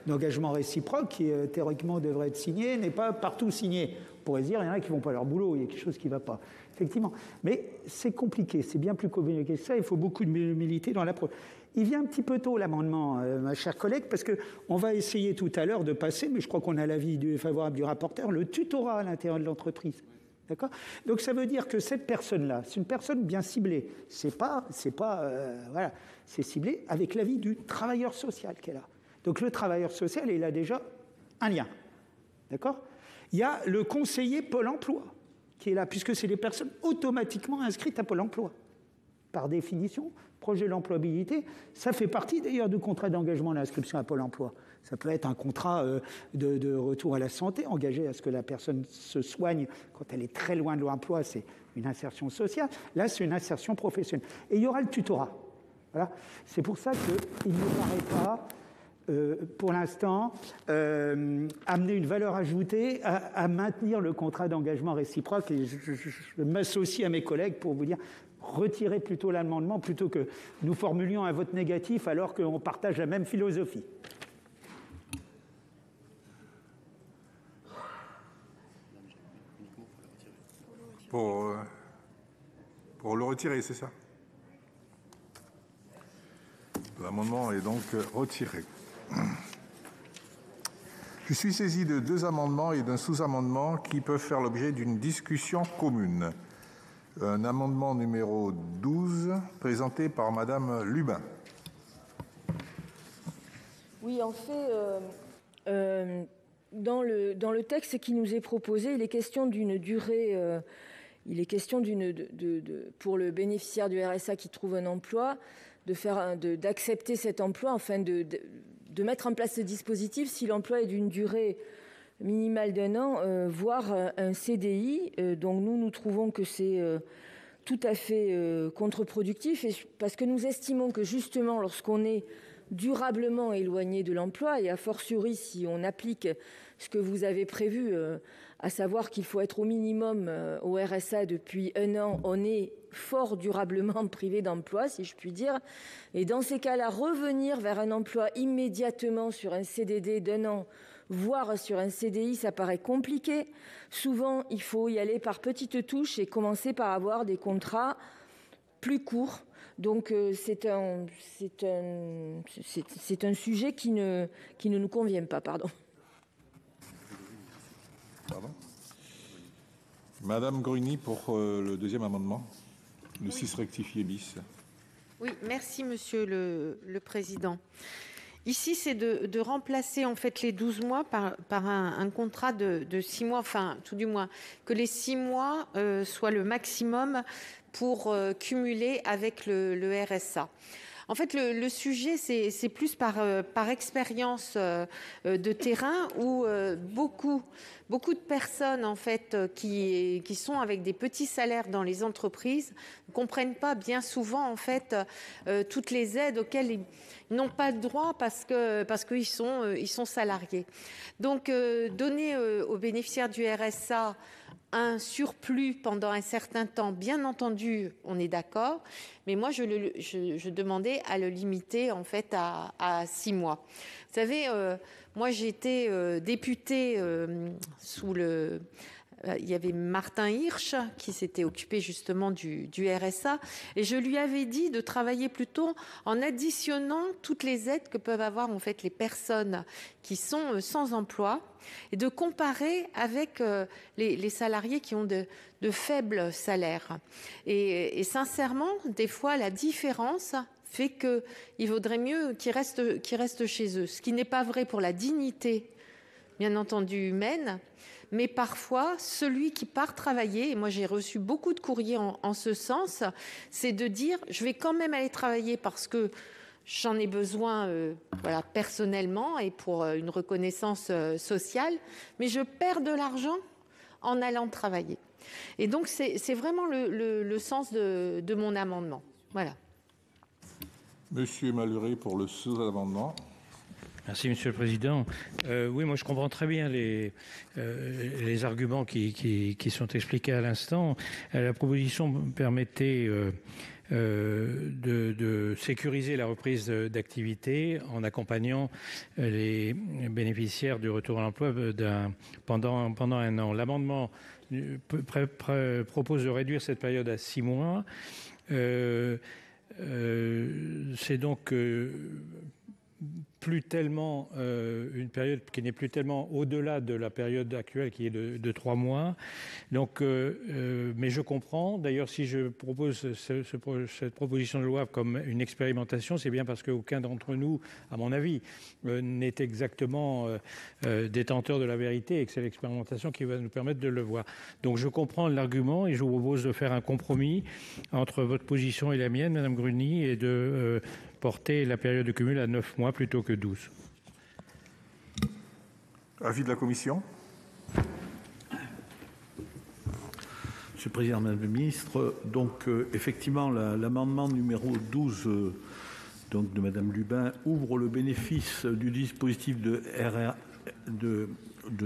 d'engagement réciproque, qui théoriquement devraient être signés, n'est pas partout signé. On pourrait se dire, il y en a qui ne vont pas à leur boulot, il y a quelque chose qui ne va pas. Effectivement. Mais c'est compliqué, c'est bien plus compliqué que ça, il faut beaucoup de humilité dans l'approche. Il vient un petit peu tôt, l'amendement, ma chère collègue, parce qu'on va essayer tout à l'heure de passer, mais je crois qu'on a l'avis favorable du rapporteur, le tutorat à l'intérieur de l'entreprise. D'accord ? Donc ça veut dire que cette personne-là, c'est une personne bien ciblée. C'est ciblé avec l'avis du travailleur social qu'elle a. Donc le travailleur social, il a déjà un lien. D'accord ? Il y a le conseiller Pôle emploi qui est là, puisque c'est des personnes automatiquement inscrites à Pôle emploi. Par définition, projet d'employabilité, ça fait partie d'ailleurs du contrat d'engagement d'inscription à Pôle emploi. Ça peut être un contrat de retour à la santé, engagé à ce que la personne se soigne quand elle est très loin de l'emploi, c'est une insertion sociale. Là, c'est une insertion professionnelle. Et il y aura le tutorat. Voilà. C'est pour ça qu'il ne me paraît pas, pour l'instant, amener une valeur ajoutée à maintenir le contrat d'engagement réciproque. Et je m'associe à mes collègues pour vous dire, retirez plutôt l'amendement plutôt que nous formulions un vote négatif alors qu'on partage la même philosophie. Pour le retirer, c'est ça? L'amendement est donc retiré. Je suis saisi de 2 amendements et d'un sous-amendement qui peuvent faire l'objet d'une discussion commune. Un amendement numéro 12, présenté par Madame Lubin. Oui, en fait, dans le texte qui nous est proposé, il est question d'une durée... il est question pour le bénéficiaire du RSA qui trouve un emploi, d'accepter cet emploi, enfin de mettre en place ce dispositif si l'emploi est d'une durée minimale d'1 an, voire un CDI. Donc nous trouvons que c'est tout à fait contre-productif, parce que nous estimons que justement lorsqu'on est durablement éloigné de l'emploi, et a fortiori si on applique ce que vous avez prévu, à savoir qu'il faut être au minimum au RSA depuis 1 an, on est fort durablement privé d'emploi, si je puis dire. Et dans ces cas-là, revenir vers un emploi immédiatement sur un CDD d'1 an, voire sur un CDI, ça paraît compliqué. Souvent, il faut y aller par petites touches et commencer par avoir des contrats plus courts. Donc c'est un sujet qui ne nous convient pas. Pardon. Madame Gruny pour le 2e amendement, le 6 rectifié bis. Oui, merci Monsieur le Président. Ici, c'est de remplacer en fait les 12 mois par un contrat de 6 mois, enfin tout du moins que les 6 mois soient le maximum pour cumuler avec le RSA. En fait, le sujet, c'est plus par expérience de terrain où beaucoup de personnes en fait qui sont avec des petits salaires dans les entreprises ne comprennent pas bien souvent en fait toutes les aides auxquelles ils n'ont pas de droit parce qu'ils sont salariés. Donc donner aux bénéficiaires du RSA un surplus pendant un certain temps, bien entendu, on est d'accord, mais moi je demandais à le limiter en fait à 6 mois. Vous savez, moi j'ai été députée sous le... il y avait Martin Hirsch qui s'était occupé justement du RSA, et je lui avais dit de travailler plutôt en additionnant toutes les aides que peuvent avoir en fait les personnes qui sont sans emploi, et de comparer avec les salariés qui ont de faibles salaires. Et sincèrement, des fois, la différence fait qu'il vaudrait mieux qu'ils restent chez eux. Ce qui n'est pas vrai pour la dignité, bien entendu, humaine, mais parfois, celui qui part travailler, et moi j'ai reçu beaucoup de courriers en ce sens, c'est de dire « je vais quand même aller travailler parce que j'en ai besoin personnellement et pour une reconnaissance sociale, mais je perds de l'argent en allant travailler. Et donc, c'est vraiment le sens de mon amendement. Voilà. Monsieur Malhuret pour le sous-amendement. Merci, Monsieur le Président. Oui, moi je comprends très bien les arguments qui sont expliqués à l'instant. La proposition permettait de sécuriser la reprise d'activité en accompagnant les bénéficiaires du retour à l'emploi pendant un an. L'amendement propose de réduire cette période à 6 mois. C'est donc plus tellement une période qui n'est plus tellement au-delà de la période actuelle qui est de 3 mois. Donc, mais je comprends. D'ailleurs, si je propose cette proposition de loi comme une expérimentation, c'est bien parce qu'aucun d'entre nous, à mon avis, n'est exactement détenteur de la vérité et que c'est l'expérimentation qui va nous permettre de le voir. Donc, je comprends l'argument et je vous propose de faire un compromis entre votre position et la mienne, Madame Gruny, et de porter la période de cumul à 9 mois plutôt que 12. Avis de la commission. Monsieur le Président, Madame la Ministre, donc effectivement l'amendement numéro 12 donc, de Madame Lubin ouvre le bénéfice du dispositif de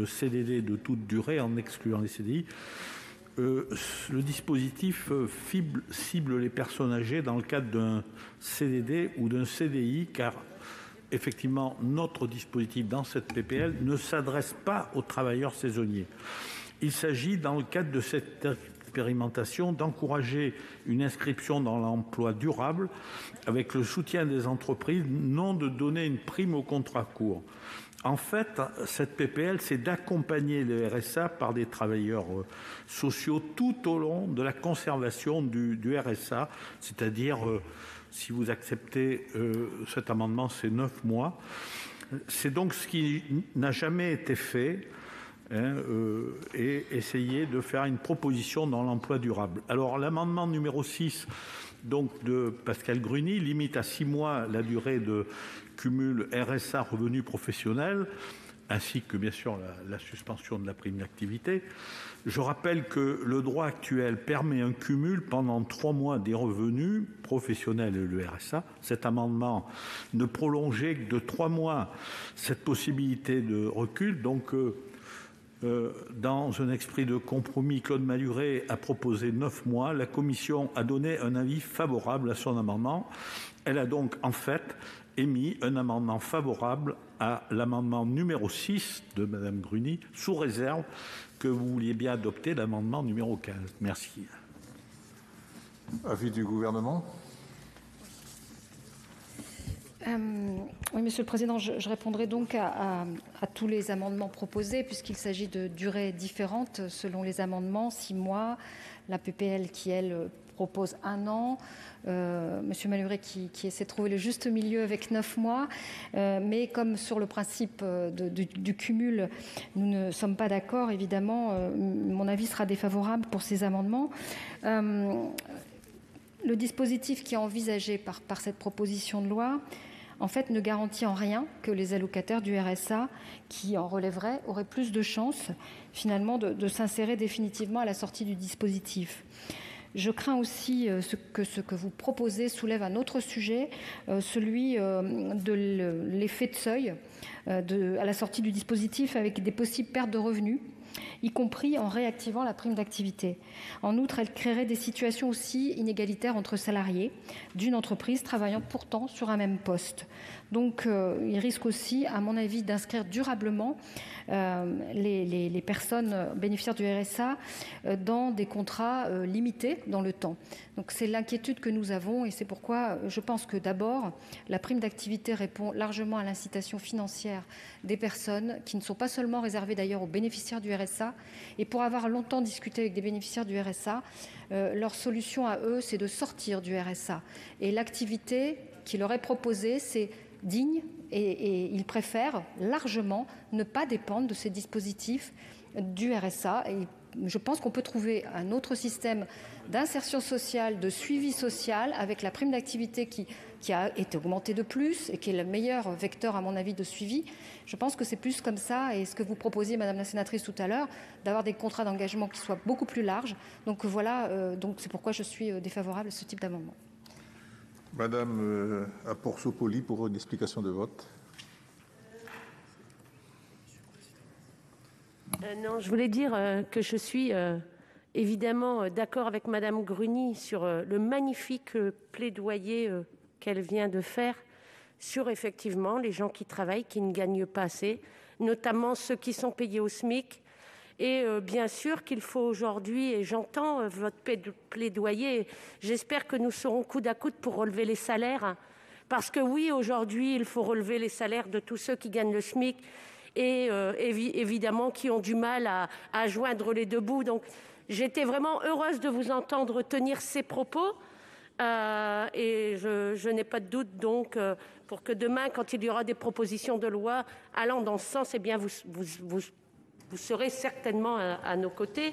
CDD de toute durée en excluant les CDI. Le dispositif cible les personnes âgées dans le cadre d'un CDD ou d'un CDI, car effectivement notre dispositif dans cette PPL ne s'adresse pas aux travailleurs saisonniers. Il s'agit dans le cadre de cette expérimentation d'encourager une inscription dans l'emploi durable avec le soutien des entreprises, non de donner une prime au contrat court. En fait, cette PPL, c'est d'accompagner le RSA par des travailleurs sociaux tout au long de la conservation du RSA, c'est-à-dire, si vous acceptez cet amendement, c'est 9 mois. C'est donc ce qui n'a jamais été fait, et essayer de faire une proposition dans l'emploi durable. Alors, l'amendement numéro 6 donc, de Pascale Gruny limite à 6 mois la durée de cumul RSA revenu professionnel, ainsi que bien sûr la suspension de la prime d'activité. Je rappelle que le droit actuel permet un cumul pendant 3 mois des revenus professionnels et le RSA. Cet amendement ne prolongeait que de 3 mois cette possibilité de recul. Donc, dans un esprit de compromis, Claude Malhuret a proposé 9 mois. La Commission a donné un avis favorable à son amendement. Elle a donc en fait émis un amendement favorable à l'amendement numéro 6 de Mme Gruny, sous réserve que vous vouliez bien adopter l'amendement numéro 15. Merci. Avis du Gouvernement. Oui, Monsieur le Président, je répondrai donc à tous les amendements proposés, puisqu'il s'agit de durées différentes selon les amendements, 6 mois, la PPL qui, elle, propose 1 an, Monsieur Malhuret qui essaie de trouver le juste milieu avec 9 mois, mais comme sur le principe du cumul, nous ne sommes pas d'accord, évidemment, mon avis sera défavorable pour ces amendements. Le dispositif qui est envisagé par cette proposition de loi, en fait, ne garantit en rien que les allocataires du RSA qui en relèveraient auraient plus de chances, finalement, de s'insérer définitivement à la sortie du dispositif. Je crains aussi ce que vous proposez soulève un autre sujet, celui de l'effet de seuil à la sortie du dispositif avec des possibles pertes de revenus, y compris en réactivant la prime d'activité. En outre, elle créerait des situations aussi inégalitaires entre salariés d'une entreprise travaillant pourtant sur un même poste. Donc, il risque aussi, à mon avis, d'inscrire durablement les personnes bénéficiaires du RSA dans des contrats limités dans le temps. Donc, c'est l'inquiétude que nous avons et c'est pourquoi je pense que d'abord, la prime d'activité répond largement à l'incitation financière des personnes qui ne sont pas seulement réservées d'ailleurs aux bénéficiaires du RSA. Et pour avoir longtemps discuté avec des bénéficiaires du RSA, leur solution à eux, c'est de sortir du RSA. Et l'activité qui leur est proposée, c'est digne et ils préfèrent largement ne pas dépendre de ces dispositifs du RSA. Et je pense qu'on peut trouver un autre système d'insertion sociale, de suivi social avec la prime d'activité qui qui a été augmenté de plus et qui est le meilleur vecteur, à mon avis, de suivi. Je pense que c'est plus comme ça, et ce que vous proposiez, Madame la sénatrice, tout à l'heure, d'avoir des contrats d'engagement qui soient beaucoup plus larges. Donc voilà, donc c'est pourquoi je suis défavorable à ce type d'amendement. Madame Apourceau-Poly pour une explication de vote. Non, je voulais dire que je suis évidemment d'accord avec Madame Gruny sur le magnifique plaidoyer qu'elle vient de faire sur effectivement les gens qui travaillent, qui ne gagnent pas assez, notamment ceux qui sont payés au SMIC. Et bien sûr qu'il faut aujourd'hui, et j'entends votre plaidoyer, j'espère que nous serons coude à coude pour relever les salaires, parce que oui, aujourd'hui, il faut relever les salaires de tous ceux qui gagnent le SMIC et évidemment qui ont du mal à joindre les deux bouts. Donc j'étais vraiment heureuse de vous entendre tenir ces propos. Et je n'ai pas de doute donc pour que demain, quand il y aura des propositions de loi allant dans ce sens, eh bien vous serez certainement à nos côtés.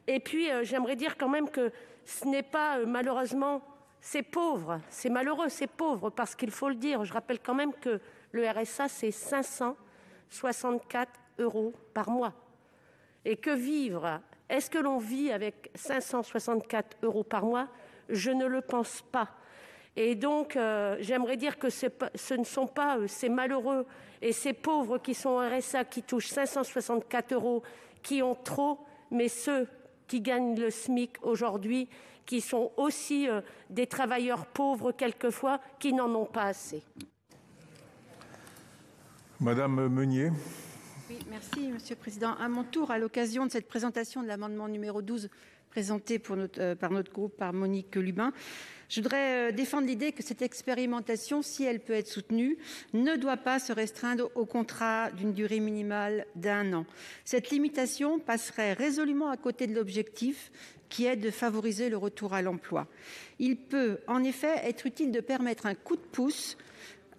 Et puis j'aimerais dire quand même que ce n'est pas malheureusement c'est pauvre, c'est malheureux, c'est pauvre, parce qu'il faut le dire. Je rappelle quand même que le RSA c'est 564 € par mois, et que vivre, est-ce que l'on vit avec 564 € par mois? Je ne le pense pas. Et donc, j'aimerais dire que ce ne sont pas ces malheureux et ces pauvres qui sont au RSA, qui touchent 564 € qui ont trop, mais ceux qui gagnent le SMIC aujourd'hui, qui sont aussi des travailleurs pauvres quelquefois, qui n'en ont pas assez. Madame Meunier. Oui, merci, Monsieur le Président. À mon tour, à l'occasion de cette présentation de l'amendement numéro 12 présenté par notre groupe, par Monique Lubin, je voudrais défendre l'idée que cette expérimentation, si elle peut être soutenue, ne doit pas se restreindre au contrat d'une durée minimale d'1 an. Cette limitation passerait résolument à côté de l'objectif qui est de favoriser le retour à l'emploi. Il peut en effet être utile de permettre un coup de pouce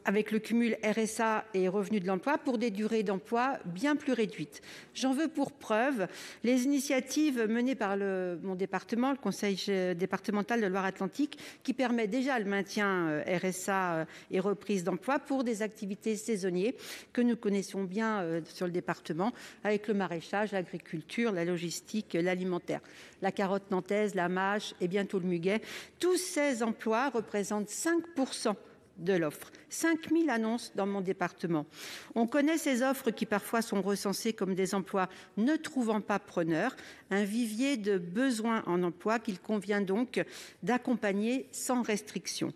avec le cumul RSA et revenu de l'emploi pour des durées d'emploi bien plus réduites. J'en veux pour preuve les initiatives menées par mon département, le Conseil départemental de Loire-Atlantique, qui permet déjà le maintien RSA et reprise d'emploi pour des activités saisonnières que nous connaissons bien sur le département, avec le maraîchage, l'agriculture, la logistique, l'alimentaire, la carotte nantaise, la mâche et bientôt le muguet. Tous ces emplois représentent 5% de l'offre. 5000 annonces dans mon département. On connaît ces offres qui parfois sont recensées comme des emplois ne trouvant pas preneur, un vivier de besoins en emploi qu'il convient donc d'accompagner sans restriction.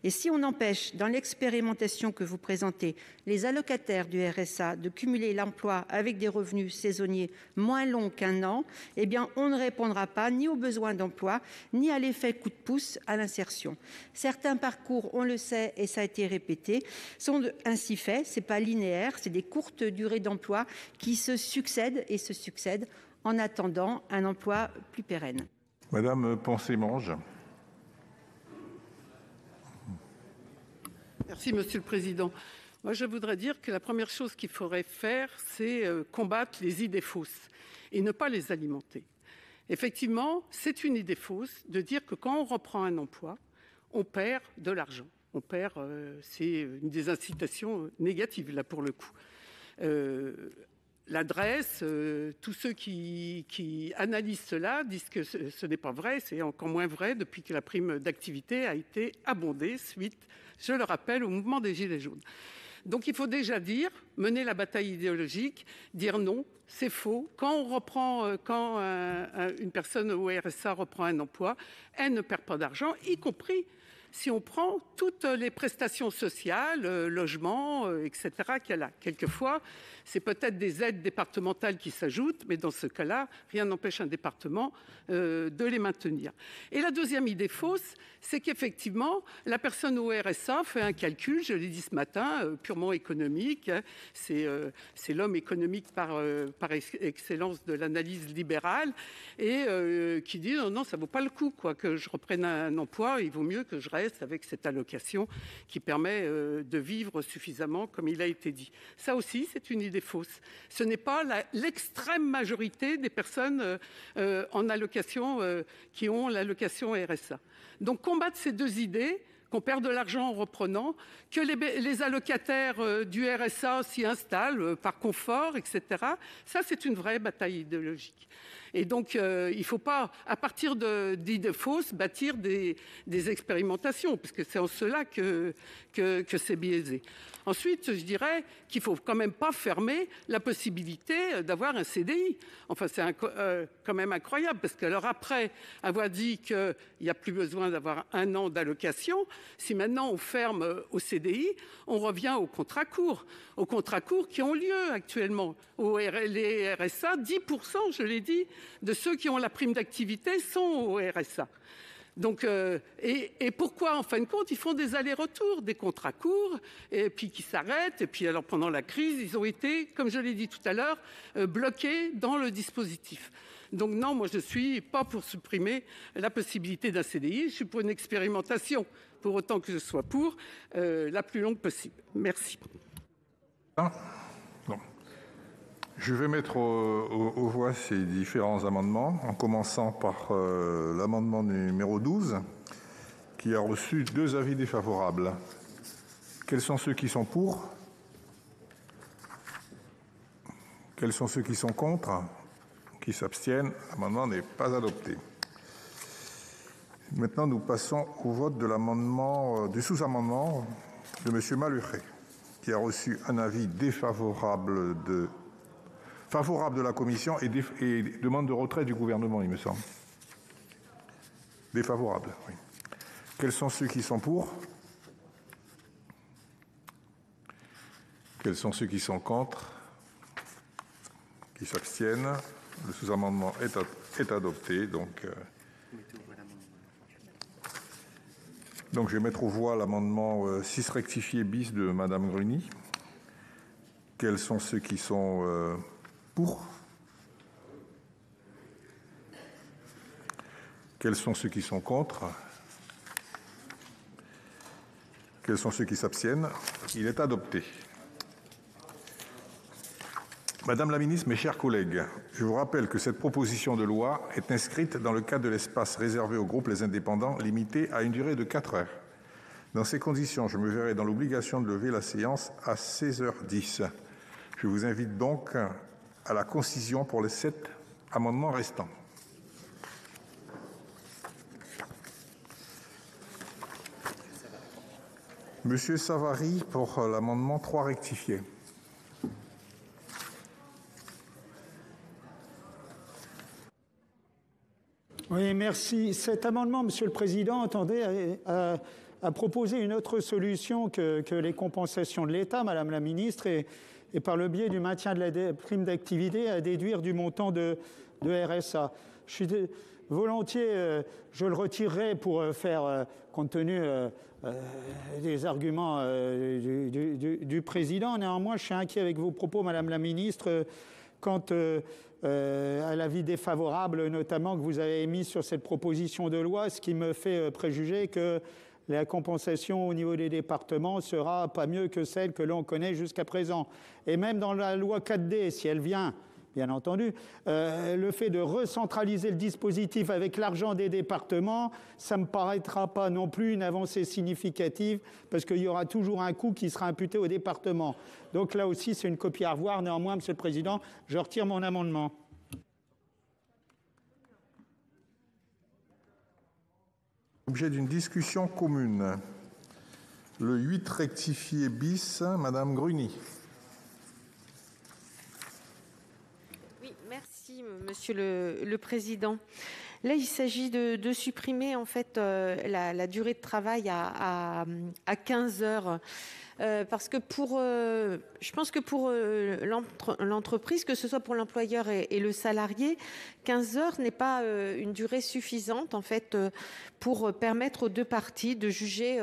Et si on empêche, dans l'expérimentation que vous présentez, les allocataires du RSA de cumuler l'emploi avec des revenus saisonniers moins longs qu'1 an, eh bien on ne répondra pas ni aux besoins d'emploi, ni à l'effet coup de pouce à l'insertion. Certains parcours, on le sait, et ça a été répété, sont ainsi faits. Ce n'est pas linéaire, c'est des courtes durées d'emploi qui se succèdent et se succèdent en attendant un emploi plus pérenne. Madame Poncet-Monge. Merci, Monsieur le Président. Moi, je voudrais dire que la première chose qu'il faudrait faire, c'est combattre les idées fausses et ne pas les alimenter. Effectivement, c'est une idée fausse de dire que quand on reprend un emploi, on perd de l'argent. On perd, c'est une des incitations négatives, là, pour le coup. L'adresse, tous ceux qui analysent cela disent que ce n'est pas vrai, c'est encore moins vrai depuis que la prime d'activité a été abondée suite, je le rappelle, au mouvement des Gilets jaunes. Donc il faut déjà mener la bataille idéologique, dire non, c'est faux. Quand une personne au RSA reprend un emploi, elle ne perd pas d'argent, y compris si on prend toutes les prestations sociales, logement, etc. qu'il y a là. Quelquefois, c'est peut-être des aides départementales qui s'ajoutent, mais dans ce cas-là, rien n'empêche un département de les maintenir. Et la deuxième idée fausse, c'est qu'effectivement, la personne au RSA fait un calcul, je l'ai dit ce matin, purement économique. C'est l'homme économique par excellence de l'analyse libérale, et qui dit non, ça ne vaut pas le coup que je reprenne un emploi, il vaut mieux que je reste avec cette allocation qui permet de vivre suffisamment, comme il a été dit. Ça aussi, c'est une idée fausse. Ce n'est pas l'extrême majorité des personnes en allocation qui ont l'allocation RSA. Donc, combattre ces deux idées, qu'on perd de l'argent en reprenant, que les allocataires du RSA s'y installent par confort, etc. Ça, c'est une vraie bataille idéologique. Et donc, il ne faut pas, à partir d'idées fausses, bâtir des expérimentations, parce que c'est en cela que c'est biaisé. Ensuite, je dirais qu'il ne faut quand même pas fermer la possibilité d'avoir un CDI. Enfin, c'est quand même incroyable, parce que alors après avoir dit qu'il n'y a plus besoin d'avoir 1 an d'allocation, si maintenant on ferme au CDI, on revient aux contrats courts qui ont lieu actuellement. Les RSA, 10%, je l'ai dit, de ceux qui ont la prime d'activité sont au RSA. Donc, et pourquoi, en fin de compte, ils font des allers-retours, des contrats courts, et puis qui s'arrêtent. Et puis, alors, pendant la crise, ils ont été, comme je l'ai dit tout à l'heure, bloqués dans le dispositif. Donc, non, moi, je ne suis pas pour supprimer la possibilité d'un CDI. Je suis pour une expérimentation, pour autant que je sois pour, la plus longue possible. Merci. Non. Je vais mettre aux voix ces différents amendements, en commençant par l'amendement numéro 12, qui a reçu 2 avis défavorables. Quels sont ceux qui sont pour? Quels sont ceux qui sont contre? Qui s'abstiennent? L'amendement n'est pas adopté. Maintenant, nous passons au vote de l'amendement, du sous-amendement de M. Maluret, qui a reçu un avis défavorable favorable de la commission et demande de retrait du gouvernement, il me semble. Défavorable, oui. Quels sont ceux qui sont pour? Quels sont ceux qui sont contre? Qui s'abstiennent? Le sous-amendement est adopté, donc je vais mettre aux voix l'amendement 6 rectifié bis de Madame Gruny. Quels sont ceux qui sont pour? Quels sont ceux qui sont contre? Quels sont ceux qui s'abstiennent? Il est adopté. Madame la ministre, mes chers collègues, je vous rappelle que cette proposition de loi est inscrite dans le cadre de l'espace réservé au groupe Les Indépendants, limité à une durée de 4 heures. Dans ces conditions, je me verrai dans l'obligation de lever la séance à 16h10. Je vous invite donc à la concision pour les 7 amendements restants. Monsieur Savary pour l'amendement 3 rectifié. Oui, merci. Cet amendement, Monsieur le Président, tendait à proposer une autre solution que les compensations de l'État, Madame la Ministre, et par le biais du maintien de la prime d'activité à déduire du montant de RSA. Je suis volontiers, je le retirerai pour faire, compte tenu des arguments du Président. Néanmoins, je suis inquiet avec vos propos, Madame la Ministre, quant à l'avis défavorable, notamment, que vous avez émis sur cette proposition de loi, ce qui me fait préjuger que la compensation au niveau des départements sera pas mieux que celle que l'on connaît jusqu'à présent. Et même dans la loi 4D, si elle vient, bien entendu, le fait de recentraliser le dispositif avec l'argent des départements, ça ne me paraîtra pas non plus une avancée significative, parce qu'il y aura toujours un coût qui sera imputé au département. Donc là aussi, c'est une copie à revoir. Néanmoins, Monsieur le Président, je retire mon amendement. Objet d'une discussion commune. Le 8 rectifié bis, Madame Gruny. Oui, merci Monsieur le Président. Là, il s'agit de supprimer en fait la durée de travail à 15 heures. Parce que je pense que pour l'entreprise, que ce soit pour l'employeur et le salarié, 15 heures n'est pas une durée suffisante en fait pour permettre aux deux parties de juger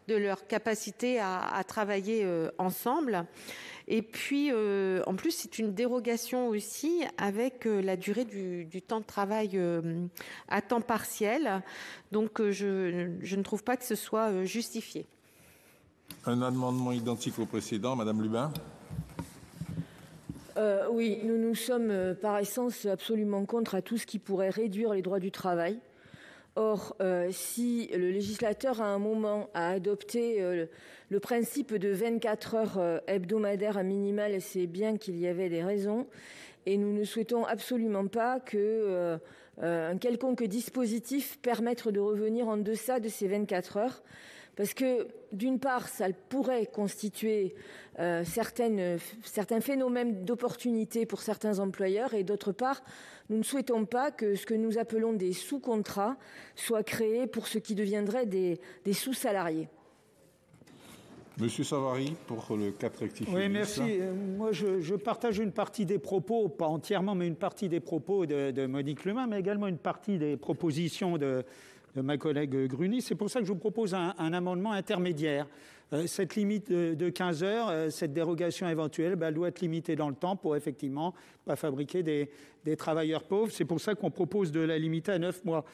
de leur capacité à travailler ensemble. Et puis, en plus, c'est une dérogation aussi avec la durée du temps de travail à temps partiel. Donc, je ne trouve pas que ce soit justifié. Un amendement identique au précédent, Madame Lubin. Oui, nous sommes par essence absolument contre à tout ce qui pourrait réduire les droits du travail. Or, si le législateur, à un moment, a adopté le principe de 24 heures hebdomadaires à minimale, c'est bien qu'il y avait des raisons. Et nous ne souhaitons absolument pas qu'un quelconque dispositif permette de revenir en deçà de ces 24 heures. Parce que, d'une part, ça pourrait constituer certains phénomènes d'opportunité pour certains employeurs, et d'autre part, nous ne souhaitons pas que ce que nous appelons des sous-contrats soient créés pour ce qui deviendrait des sous-salariés. Monsieur Savary, pour le 4 rectifié. Oui, merci. Moi, je partage une partie des propos, pas entièrement, mais une partie des propos de Monique Lemain, mais également une partie des propositions de ma collègue Gruny. C'est pour ça que je vous propose un amendement intermédiaire. Cette limite de 15 heures, cette dérogation éventuelle, elle doit être limitée dans le temps pour effectivement pas fabriquer des travailleurs pauvres. C'est pour ça qu'on propose de la limiter à 9 mois.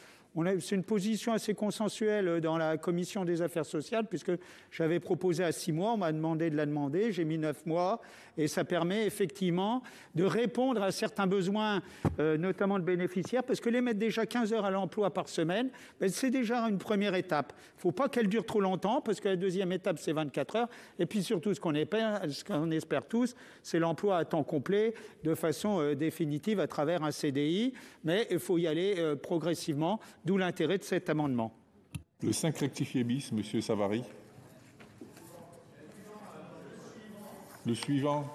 C'est une position assez consensuelle dans la commission des affaires sociales, puisque j'avais proposé à 6 mois, on m'a demandé de la demander, j'ai mis 9 mois, et ça permet effectivement de répondre à certains besoins, notamment de bénéficiaires, parce que les mettre déjà 15 heures à l'emploi par semaine, c'est déjà une première étape. Il ne faut pas qu'elle dure trop longtemps, parce que la deuxième étape, c'est 24 heures, et puis surtout, ce qu'on espère tous, c'est l'emploi à temps complet, de façon définitive à travers un CDI, mais il faut y aller progressivement, d'où l'intérêt de cet amendement. Le 5 rectifié bis, Monsieur Savary. Le suivant.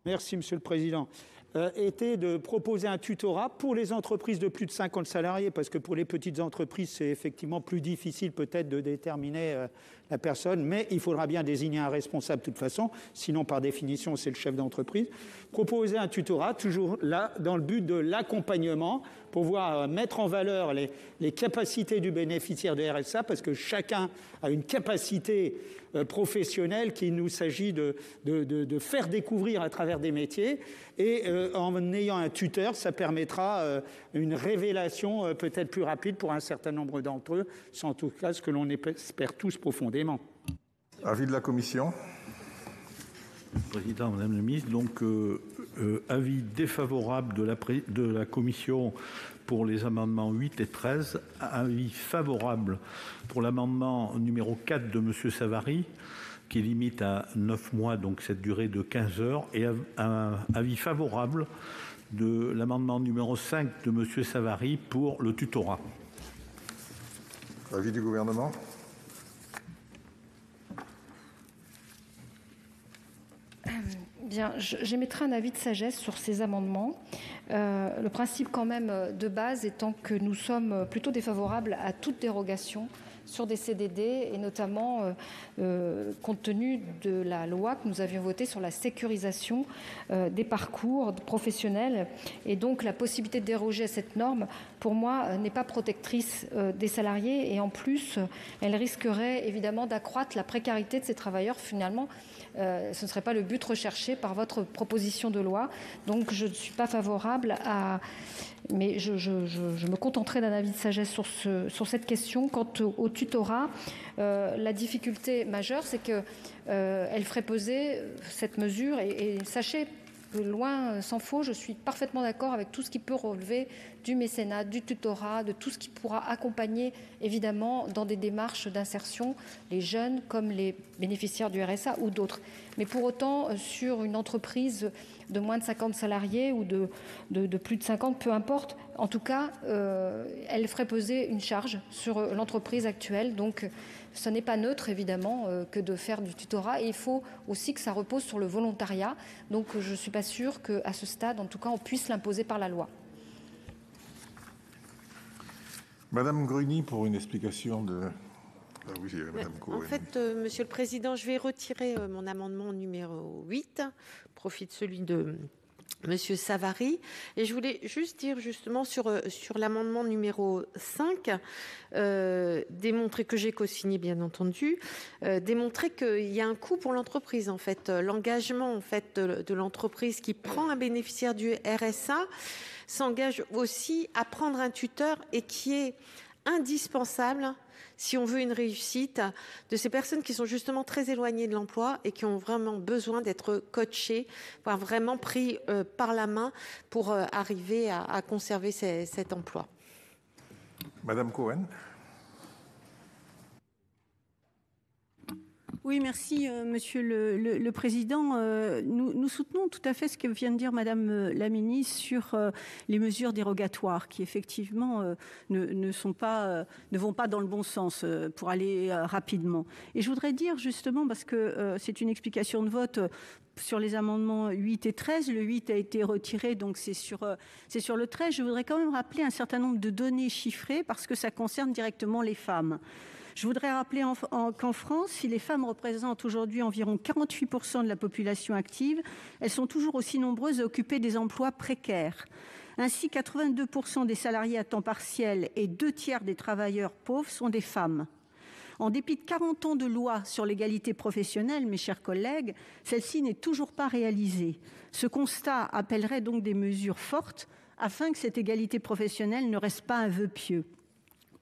Merci, Monsieur le Président. Était de proposer un tutorat pour les entreprises de plus de 50 salariés, parce que pour les petites entreprises, c'est effectivement plus difficile peut-être de déterminer la personne, mais il faudra bien désigner un responsable de toute façon, sinon par définition c'est le chef d'entreprise. Proposer un tutorat, toujours là, dans le but de l'accompagnement, pour pouvoir mettre en valeur les capacités du bénéficiaire de RSA, parce que chacun a une capacité professionnelle qu'il nous s'agit de faire découvrir à travers des métiers, et en ayant un tuteur, ça permettra une révélation peut-être plus rapide pour un certain nombre d'entre eux, c'est en tout cas ce que l'on espère tous profondément. Avis de la commission. Président, Madame la Ministre, donc avis défavorable de la commission pour les amendements 8 et 13, avis favorable pour l'amendement numéro 4 de Monsieur Savary, qui limite à 9 mois, donc cette durée de 15 heures, et un avis favorable de l'amendement numéro 5 de Monsieur Savary pour le tutorat. Avis du gouvernement. Bien, j'émettrai un avis de sagesse sur ces amendements. Le principe quand même de base étant que nous sommes plutôt défavorables à toute dérogation sur des CDD, et notamment compte tenu de la loi que nous avions votée sur la sécurisation des parcours professionnels. Et donc la possibilité de déroger à cette norme, pour moi, n'est pas protectrice des salariés, et en plus, elle risquerait évidemment d'accroître la précarité de ces travailleurs. Finalement, ce ne serait pas le but recherché par votre proposition de loi. Donc je ne suis pas favorable à... Mais je me contenterai d'un avis de sagesse sur cette question. Quant au tutorat, la difficulté majeure, c'est qu'elle ferait peser cette mesure, et sachez, loin s'en faut, je suis parfaitement d'accord avec tout ce qui peut relever du mécénat, du tutorat, de tout ce qui pourra accompagner évidemment dans des démarches d'insertion les jeunes comme les bénéficiaires du RSA ou d'autres. Mais pour autant, sur une entreprise de moins de 50 salariés ou de plus de 50, peu importe, en tout cas, elle ferait peser une charge sur l'entreprise actuelle. Donc, ce n'est pas neutre, évidemment, que de faire du tutorat. Et il faut aussi que ça repose sur le volontariat. Donc, je ne suis pas sûre qu'à ce stade, en tout cas, on puisse l'imposer par la loi. Madame Gruny, pour une explication de... Ah oui, Madame Cohen. En fait, Monsieur le Président, je vais retirer mon amendement numéro 8, profit de celui de Monsieur Savary. Et je voulais juste dire justement sur l'amendement numéro 5, démontrer que j'ai co-signé bien entendu, démontrer qu'il y a un coût pour l'entreprise en fait. L'engagement en fait de l'entreprise qui prend un bénéficiaire du RSA s'engage aussi à prendre un tuteur, et qui est indispensable si on veut une réussite de ces personnes qui sont justement très éloignées de l'emploi et qui ont vraiment besoin d'être coachées, voire vraiment pris par la main pour arriver à conserver cet emploi. Madame Cohen. Oui, merci, Monsieur le Président. Nous soutenons tout à fait ce que vient de dire Madame la Ministre sur les mesures dérogatoires qui, effectivement, ne vont pas dans le bon sens pour aller rapidement. Et je voudrais dire, justement, parce que c'est une explication de vote sur les amendements 8 et 13. Le 8 a été retiré, donc c'est sur le 13. Je voudrais quand même rappeler un certain nombre de données chiffrées parce que ça concerne directement les femmes. Je voudrais rappeler qu'en France, si les femmes représentent aujourd'hui environ 48% de la population active, elles sont toujours aussi nombreuses à occuper des emplois précaires. Ainsi, 82% des salariés à temps partiel et 2/3 des travailleurs pauvres sont des femmes. En dépit de 40 ans de loi sur l'égalité professionnelle, mes chers collègues, celle-ci n'est toujours pas réalisée. Ce constat appellerait donc des mesures fortes afin que cette égalité professionnelle ne reste pas un vœu pieux.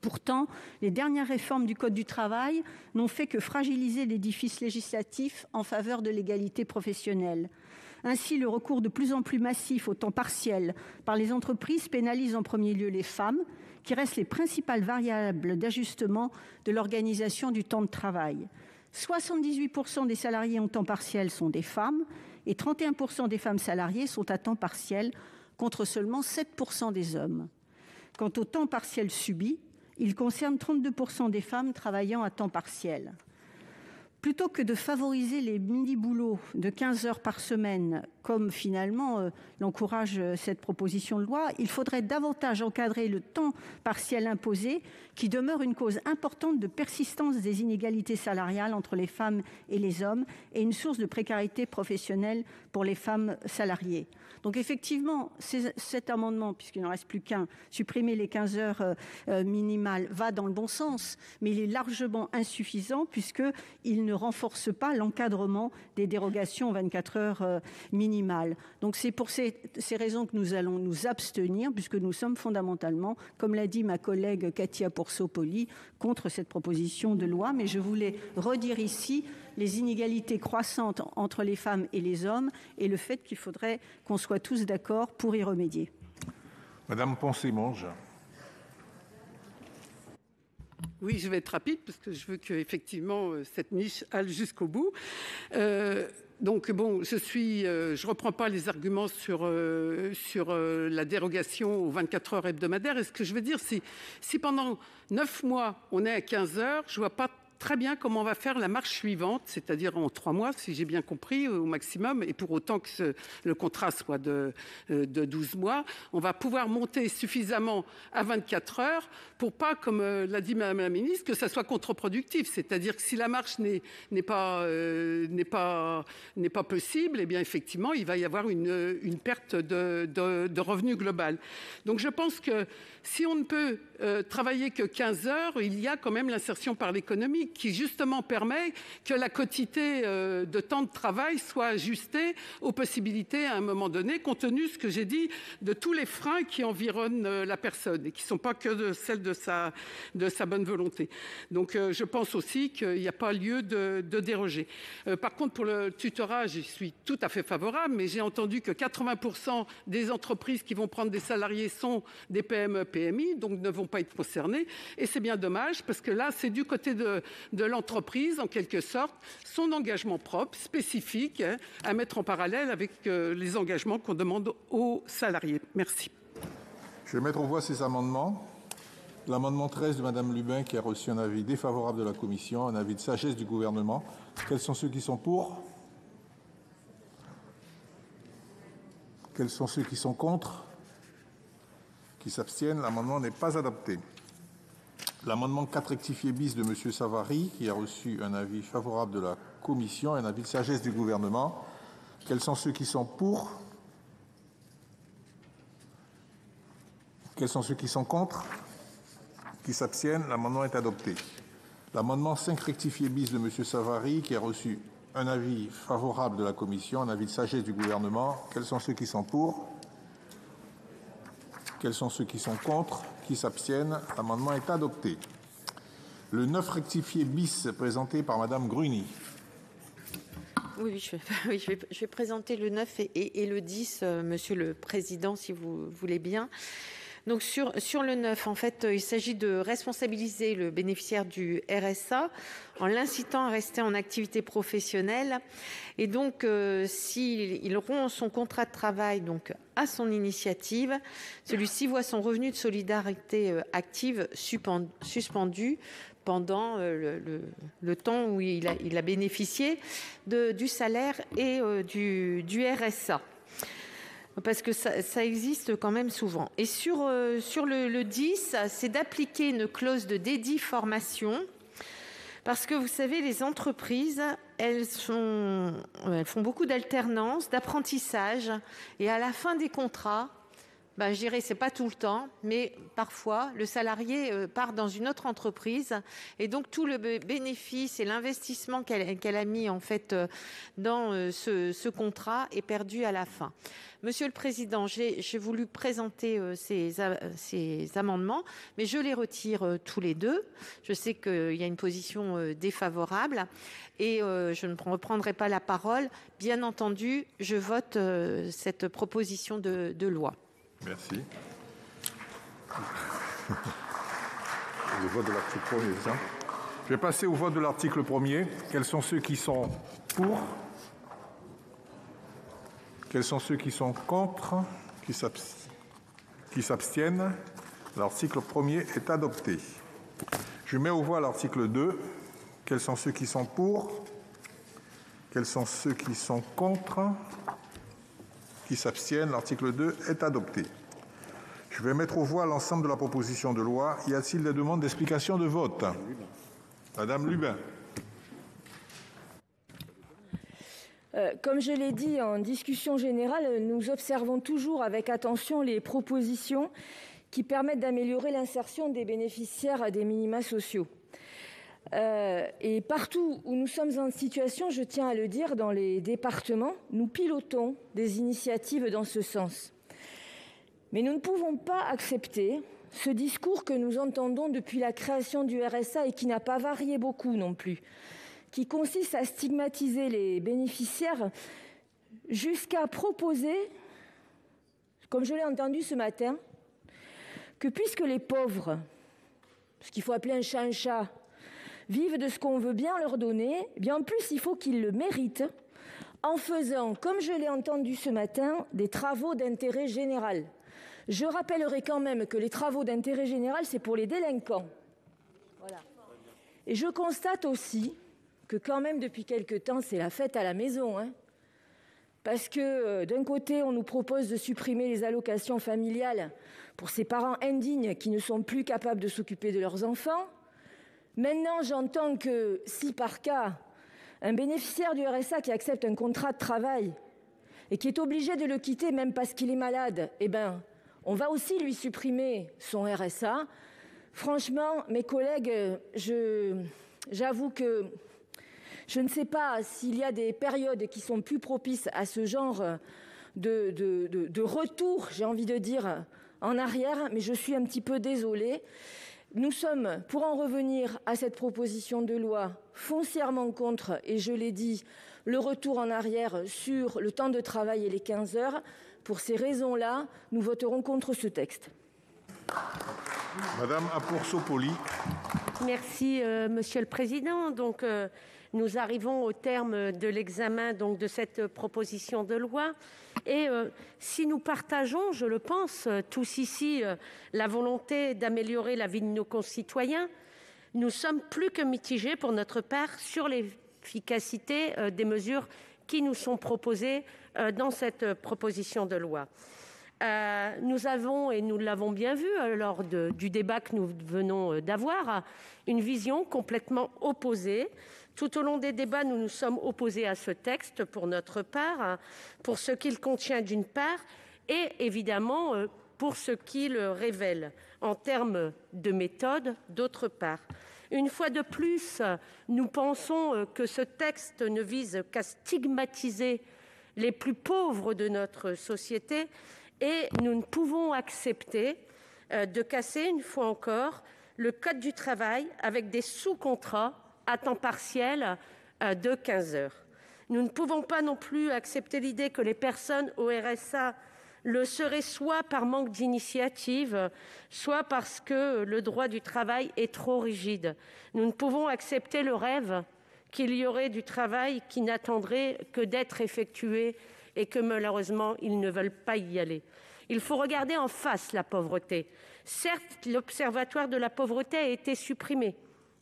Pourtant, les dernières réformes du Code du travail n'ont fait que fragiliser l'édifice législatif en faveur de l'égalité professionnelle. Ainsi, le recours de plus en plus massif au temps partiel par les entreprises pénalise en premier lieu les femmes, qui restent les principales variables d'ajustement de l'organisation du temps de travail. 78% des salariés en temps partiel sont des femmes et 31% des femmes salariées sont à temps partiel, contre seulement 7% des hommes. Quant au temps partiel subi, il concerne 32% des femmes travaillant à temps partiel. Plutôt que de favoriser les mini-boulots de 15 heures par semaine, comme finalement l'encourage cette proposition de loi, il faudrait davantage encadrer le temps partiel imposé, qui demeure une cause importante de persistance des inégalités salariales entre les femmes et les hommes et une source de précarité professionnelle pour les femmes salariées. Donc effectivement, cet amendement, puisqu'il n'en reste plus qu'un, supprimer les 15 heures minimales, va dans le bon sens, mais il est largement insuffisant puisqu'il ne renforce pas l'encadrement des dérogations aux 24 heures minimales. Donc c'est pour ces raisons que nous allons nous abstenir, puisque nous sommes fondamentalement, comme l'a dit ma collègue Katia Pourceau-Poly, contre cette proposition de loi. Mais je voulais redire ici les inégalités croissantes entre les femmes et les hommes et le fait qu'il faudrait qu'on soit tous d'accord pour y remédier. Madame Poncet-Monge. Oui, je vais être rapide parce que je veux qu'effectivement cette niche aille jusqu'au bout. Donc bon, je reprends pas les arguments sur la dérogation aux 24 heures hebdomadaires. Et ce que je veux dire, c'est si pendant 9 mois on est à 15 heures, je vois pas très bien comment on va faire la marche suivante, c'est-à-dire en 3 mois, si j'ai bien compris, au maximum, et pour autant que le contrat soit de 12 mois, on va pouvoir monter suffisamment à 24 heures pour pas, comme l'a dit Madame la Ministre, que ça soit contre-productif. C'est-à-dire que si la marche n'est pas possible, eh bien effectivement, il va y avoir une perte de revenus global. Donc je pense que si on ne peut travailler que 15 heures, il y a quand même l'insertion par l'économie qui justement permet que la quotité de temps de travail soit ajustée aux possibilités à un moment donné, compte tenu de ce que j'ai dit, de tous les freins qui environnent la personne et qui ne sont pas que celles de sa bonne volonté. Donc je pense aussi qu'il n'y a pas lieu de déroger. Par contre, pour le tutorat, j'y suis tout à fait favorable, mais j'ai entendu que 80% des entreprises qui vont prendre des salariés sont des PME, PMI, donc ne vont pas être concernées. Et c'est bien dommage, parce que là, c'est du côté de l'entreprise, en quelque sorte, son engagement propre, spécifique, à mettre en parallèle avec les engagements qu'on demande aux salariés. Merci. Je vais mettre aux voix ces amendements. L'amendement 13 de Madame Lubin, qui a reçu un avis défavorable de la commission, un avis de sagesse du gouvernement. Quels sont ceux qui sont pour? Quels sont ceux qui sont contre? Qui s'abstiennent? L'amendement n'est pas adopté. L'amendement 4 rectifié bis de M. Savary, qui a reçu un avis favorable de la commission et un avis de sagesse du gouvernement. Quels sont ceux qui sont pour? Quels sont ceux qui sont contre? Qui s'abstiennent? L'amendement est adopté. L'amendement 5 rectifié bis de M. Savary, qui a reçu un avis favorable de la commission, un avis de sagesse du gouvernement. Quels sont ceux qui sont pour? Quels sont ceux qui sont contre? Qui s'abstiennent? L'amendement est adopté. Le 9 rectifié bis présenté par Madame Gruny. Oui, je vais présenter le 9 et le 10, Monsieur le Président, si vous voulez bien. Donc sur le 9, en fait, il s'agit de responsabiliser le bénéficiaire du RSA en l'incitant à rester en activité professionnelle. Et donc, s'il rompt son contrat de travail donc, à son initiative, celui-ci voit son revenu de solidarité active suspendu pendant le temps où il a bénéficié du salaire et du RSA. Parce que ça existe quand même souvent. Et sur le 10, c'est d'appliquer une clause de dédit formation. Parce que vous savez, les entreprises, elles font beaucoup d'alternance, d'apprentissage. Et à la fin des contrats, je dirais, c'est pas tout le temps, mais parfois, le salarié part dans une autre entreprise et donc tout le bénéfice et l'investissement qu'elle a mis en fait dans ce contrat est perdu à la fin. Monsieur le Président, j'ai voulu présenter ces amendements, mais je les retire tous les deux. Je sais qu'il y a une position défavorable et je ne reprendrai pas la parole. Bien entendu, je vote cette proposition de loi. Merci. Le vote de l'article 1er, c'est ça ? Je vais passer au vote de l'article 1er. Quels sont ceux qui sont pour ? Quels sont ceux qui sont contre ? Qui s'abstiennent ? L'article 1er est adopté. Je mets aux voix l'article 2. Quels sont ceux qui sont pour ? Quels sont ceux qui sont contre ? Qui s'abstiennent. L'article 2 est adopté. Je vais mettre aux voix l'ensemble de la proposition de loi. Y a-t-il des demandes d'explication de vote ? Madame Lubin. Comme je l'ai dit en discussion générale, nous observons toujours avec attention les propositions qui permettent d'améliorer l'insertion des bénéficiaires des minima sociaux. Et partout où nous sommes en situation, je tiens à le dire, dans les départements, nous pilotons des initiatives dans ce sens. Mais nous ne pouvons pas accepter ce discours que nous entendons depuis la création du RSA et qui n'a pas varié beaucoup non plus, qui consiste à stigmatiser les bénéficiaires jusqu'à proposer, comme je l'ai entendu ce matin, que puisque les pauvres, ce qu'il faut appeler un chat, vivent de ce qu'on veut bien leur donner, eh bien en plus il faut qu'ils le méritent en faisant, comme je l'ai entendu ce matin, des travaux d'intérêt général. Je rappellerai quand même que les travaux d'intérêt général, c'est pour les délinquants. Voilà. Et je constate aussi que quand même depuis quelque temps, c'est la fête à la maison. Parce que d'un côté, on nous propose de supprimer les allocations familiales pour ces parents indignes qui ne sont plus capables de s'occuper de leurs enfants. Maintenant, j'entends que si par cas, un bénéficiaire du RSA qui accepte un contrat de travail et qui est obligé de le quitter même parce qu'il est malade, eh ben, on va aussi lui supprimer son RSA. Franchement, mes collègues, j'avoue que je ne sais pas s'il y a des périodes qui sont plus propices à ce genre de retour, j'ai envie de dire, en arrière, mais je suis un petit peu désolée. Nous sommes, pour en revenir à cette proposition de loi, foncièrement contre, et je l'ai dit, le retour en arrière sur le temps de travail et les 15 heures. Pour ces raisons-là, nous voterons contre ce texte. Madame Apourceau-Poly. Merci, Monsieur le Président. Donc, nous arrivons au terme de l'examen de cette proposition de loi. Et si nous partageons, je le pense, tous ici, la volonté d'améliorer la vie de nos concitoyens, nous sommes plus que mitigés pour notre part sur l'efficacité des mesures qui nous sont proposées dans cette proposition de loi. Nous avons, et nous l'avons bien vu lors du débat que nous venons d'avoir, une vision complètement opposée. Tout au long des débats, nous nous sommes opposés à ce texte pour notre part, pour ce qu'il contient d'une part, et évidemment pour ce qu'il révèle en termes de méthode d'autre part. Une fois de plus, nous pensons que ce texte ne vise qu'à stigmatiser les plus pauvres de notre société et nous ne pouvons accepter de casser, une fois encore, le code du travail avec des sous-contrats à temps partiel de 15 heures. Nous ne pouvons pas non plus accepter l'idée que les personnes au RSA le seraient soit par manque d'initiative, soit parce que le droit du travail est trop rigide. Nous ne pouvons accepter le rêve qu'il y aurait du travail qui n'attendrait que d'être effectué et que malheureusement, ils ne veulent pas y aller. Il faut regarder en face la pauvreté. Certes, l'Observatoire de la pauvreté a été supprimé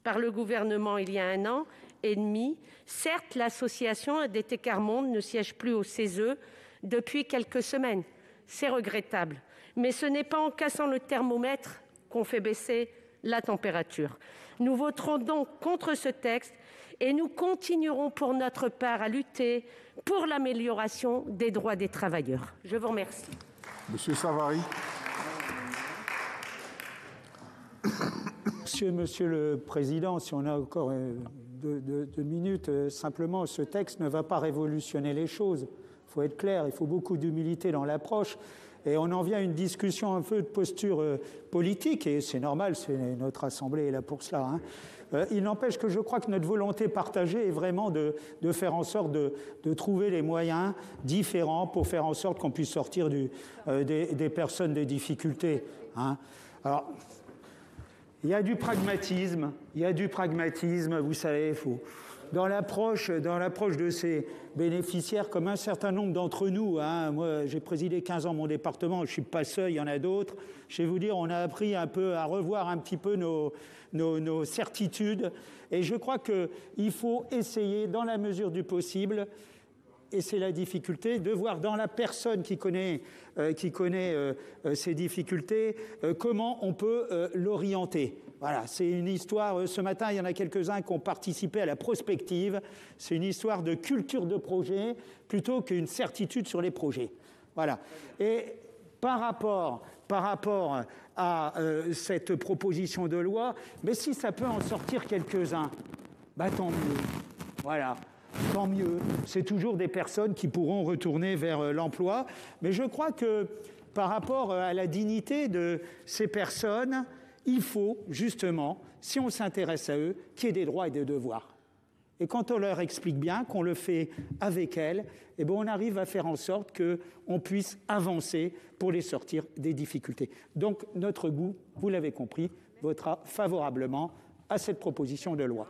par le gouvernement il y a 1 an et demi. Certes, l'association ADT Quart Monde ne siège plus au CESE depuis quelques semaines. C'est regrettable. Mais ce n'est pas en cassant le thermomètre qu'on fait baisser la température. Nous voterons donc contre ce texte et nous continuerons pour notre part à lutter pour l'amélioration des droits des travailleurs. Je vous remercie. Monsieur Savary. Monsieur le Président, si on a encore 2 minutes, simplement, ce texte ne va pas révolutionner les choses. Il faut être clair, il faut beaucoup d'humilité dans l'approche. Et on en vient à une discussion un peu de posture politique, et c'est normal, notre Assemblée est là pour cela. Il n'empêche que je crois que notre volonté partagée est vraiment de faire en sorte de trouver les moyens différents pour faire en sorte qu'on puisse sortir des personnes des difficultés. Alors, il y a du pragmatisme, vous savez, dans l'approche de ces bénéficiaires, comme un certain nombre d'entre nous, moi j'ai présidé 15 ans mon département, je ne suis pas seul, il y en a d'autres, je vais vous dire, on a appris un peu à revoir un petit peu nos certitudes, et je crois qu'il faut essayer, dans la mesure du possible, et c'est la difficulté, de voir dans la personne qui connaît ces difficultés, comment on peut l'orienter. Voilà, c'est une histoire, ce matin, il y en a quelques-uns qui ont participé à la prospective, c'est une histoire de culture de projet plutôt qu'une certitude sur les projets. Voilà. Et par rapport à cette proposition de loi, mais si ça peut en sortir quelques-uns, tant mieux. Voilà. Tant mieux. C'est toujours des personnes qui pourront retourner vers l'emploi. Mais je crois que par rapport à la dignité de ces personnes, il faut justement, si on s'intéresse à eux, qu'il y ait des droits et des devoirs. Et quand on leur explique bien, qu'on le fait avec elles, on arrive à faire en sorte qu'on puisse avancer pour les sortir des difficultés. Donc notre groupe, vous l'avez compris, votera favorablement à cette proposition de loi.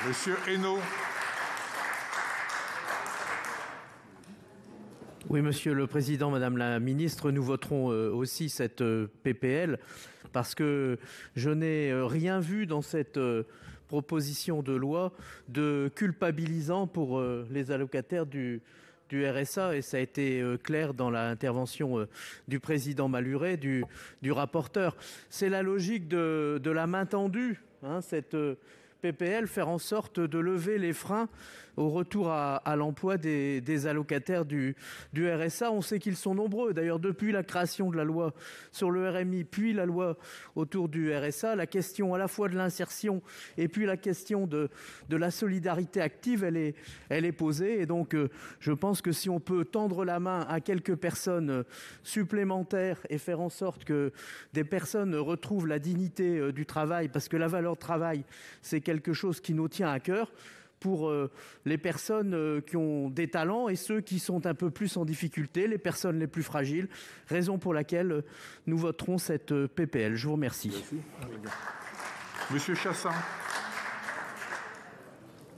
Monsieur Hainaut. Oui, Monsieur le Président, Madame la Ministre, nous voterons aussi cette PPL parce que je n'ai rien vu dans cette proposition de loi de culpabilisant pour les allocataires du RSA, et ça a été clair dans l'intervention du président Malhuret, du rapporteur. C'est la logique de la main tendue, cette PPL, faire en sorte de lever les freins au retour à l'emploi des allocataires du RSA. On sait qu'ils sont nombreux. D'ailleurs, depuis la création de la loi sur le RMI, puis la loi autour du RSA, la question à la fois de l'insertion et puis la question de la solidarité active, elle est posée. Et donc, je pense que si on peut tendre la main à quelques personnes supplémentaires et faire en sorte que des personnes retrouvent la dignité du travail, parce que la valeur travail, c'est quelque chose qui nous tient à cœur, pour les personnes qui ont des talents et ceux qui sont un peu plus en difficulté, les personnes les plus fragiles, raison pour laquelle nous voterons cette PPL. Je vous remercie. Monsieur Chassaing.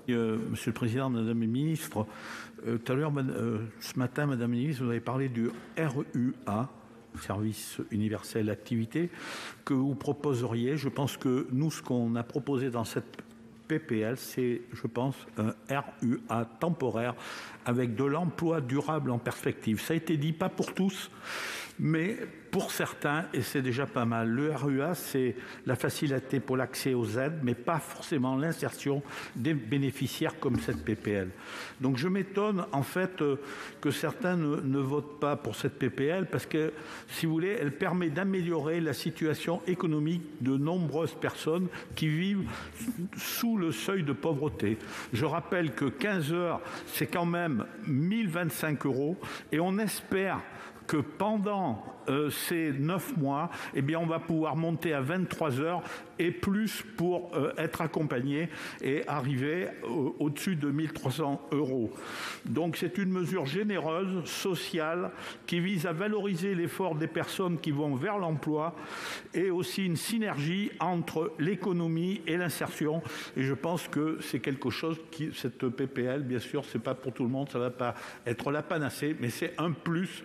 Monsieur le Président, Madame la Ministre, tout à l'heure, ce matin, Madame la Ministre, vous avez parlé du RUA, Service universel d'activité, que vous proposeriez. Je pense que nous, ce qu'on a proposé dans cette PPL, c'est, je pense, un RUA temporaire avec de l'emploi durable en perspective. Ça a été dit, pas pour tous, mais pour certains, et c'est déjà pas mal. Le RUA, c'est la facilité pour l'accès aux aides, mais pas forcément l'insertion des bénéficiaires comme cette PPL. Donc je m'étonne en fait que certains ne votent pas pour cette PPL parce que, si vous voulez, elle permet d'améliorer la situation économique de nombreuses personnes qui vivent sous le seuil de pauvreté. Je rappelle que 15 heures, c'est quand même 1025 € et on espère que pendant ces 9 mois, eh bien, on va pouvoir monter à 23 heures et plus pour être accompagné et arriver au-dessus de 1 300 €. Donc c'est une mesure généreuse, sociale, qui vise à valoriser l'effort des personnes qui vont vers l'emploi et aussi une synergie entre l'économie et l'insertion. Et je pense que c'est quelque chose qui, cette PPL, bien sûr, c'est pas pour tout le monde, ça ne va pas être la panacée, mais c'est un plus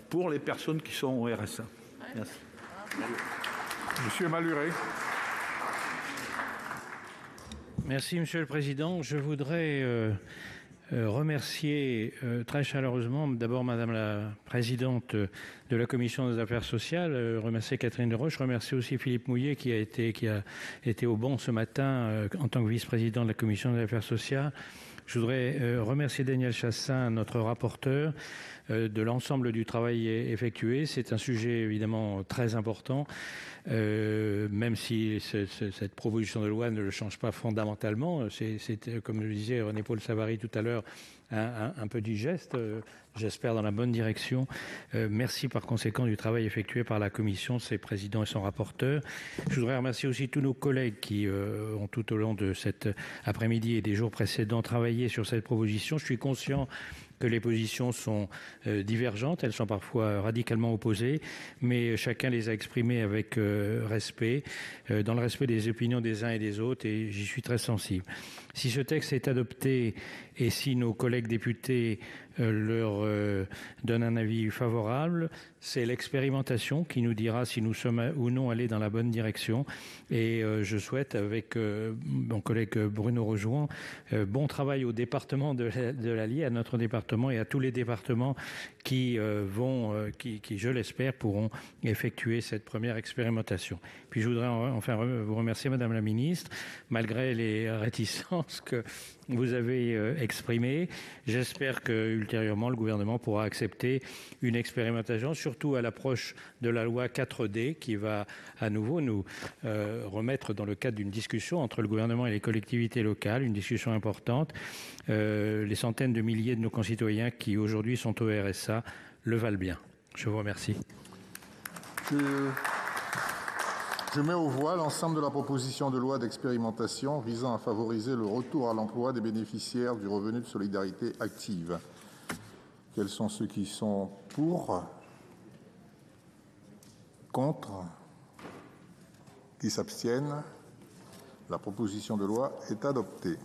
pour les personnes qui sont au RSA. Merci. Monsieur Malhuret. Merci, Monsieur le Président. Je voudrais remercier très chaleureusement d'abord Madame la Présidente de la Commission des Affaires sociales, remercier Catherine Deroche, remercier aussi Philippe Mouillet qui a été au banc ce matin en tant que vice-président de la Commission des Affaires sociales. Je voudrais remercier Daniel Chassaing, notre rapporteur, de l'ensemble du travail effectué. C'est un sujet évidemment très important, même si cette proposition de loi ne le change pas fondamentalement. C'est comme le disait René-Paul Savary tout à l'heure, un petit geste, j'espère dans la bonne direction. Merci par conséquent du travail effectué par la Commission, ses présidents et son rapporteur. Je voudrais remercier aussi tous nos collègues qui ont tout au long de cet après-midi et des jours précédents travaillé sur cette proposition. Je suis conscient que les positions sont divergentes, elles sont parfois radicalement opposées, mais chacun les a exprimées avec respect, dans le respect des opinions des uns et des autres, et j'y suis très sensible. Si ce texte est adopté et si nos collègues députés leur donnent un avis favorable, c'est l'expérimentation qui nous dira si nous sommes ou non allés dans la bonne direction. Et je souhaite, avec mon collègue Bruno Rojouan, bon travail au département de l'Allier, à notre département et à tous les départements qui, je l'espère, pourront effectuer cette première expérimentation. Puis je voudrais enfin vous remercier, Madame la Ministre, malgré les réticences que vous avez exprimées. J'espère qu'ultérieurement, le gouvernement pourra accepter une expérimentation, surtout à l'approche de la loi 4D, qui va à nouveau nous remettre dans le cadre d'une discussion entre le gouvernement et les collectivités locales, une discussion importante. Les centaines de milliers de nos concitoyens qui aujourd'hui sont au RSA le valent bien. Je vous remercie. Je mets aux voix l'ensemble de la proposition de loi d'expérimentation visant à favoriser le retour à l'emploi des bénéficiaires du revenu de solidarité active. Quels sont ceux qui sont pour? Contre? Qui s'abstiennent? La proposition de loi est adoptée.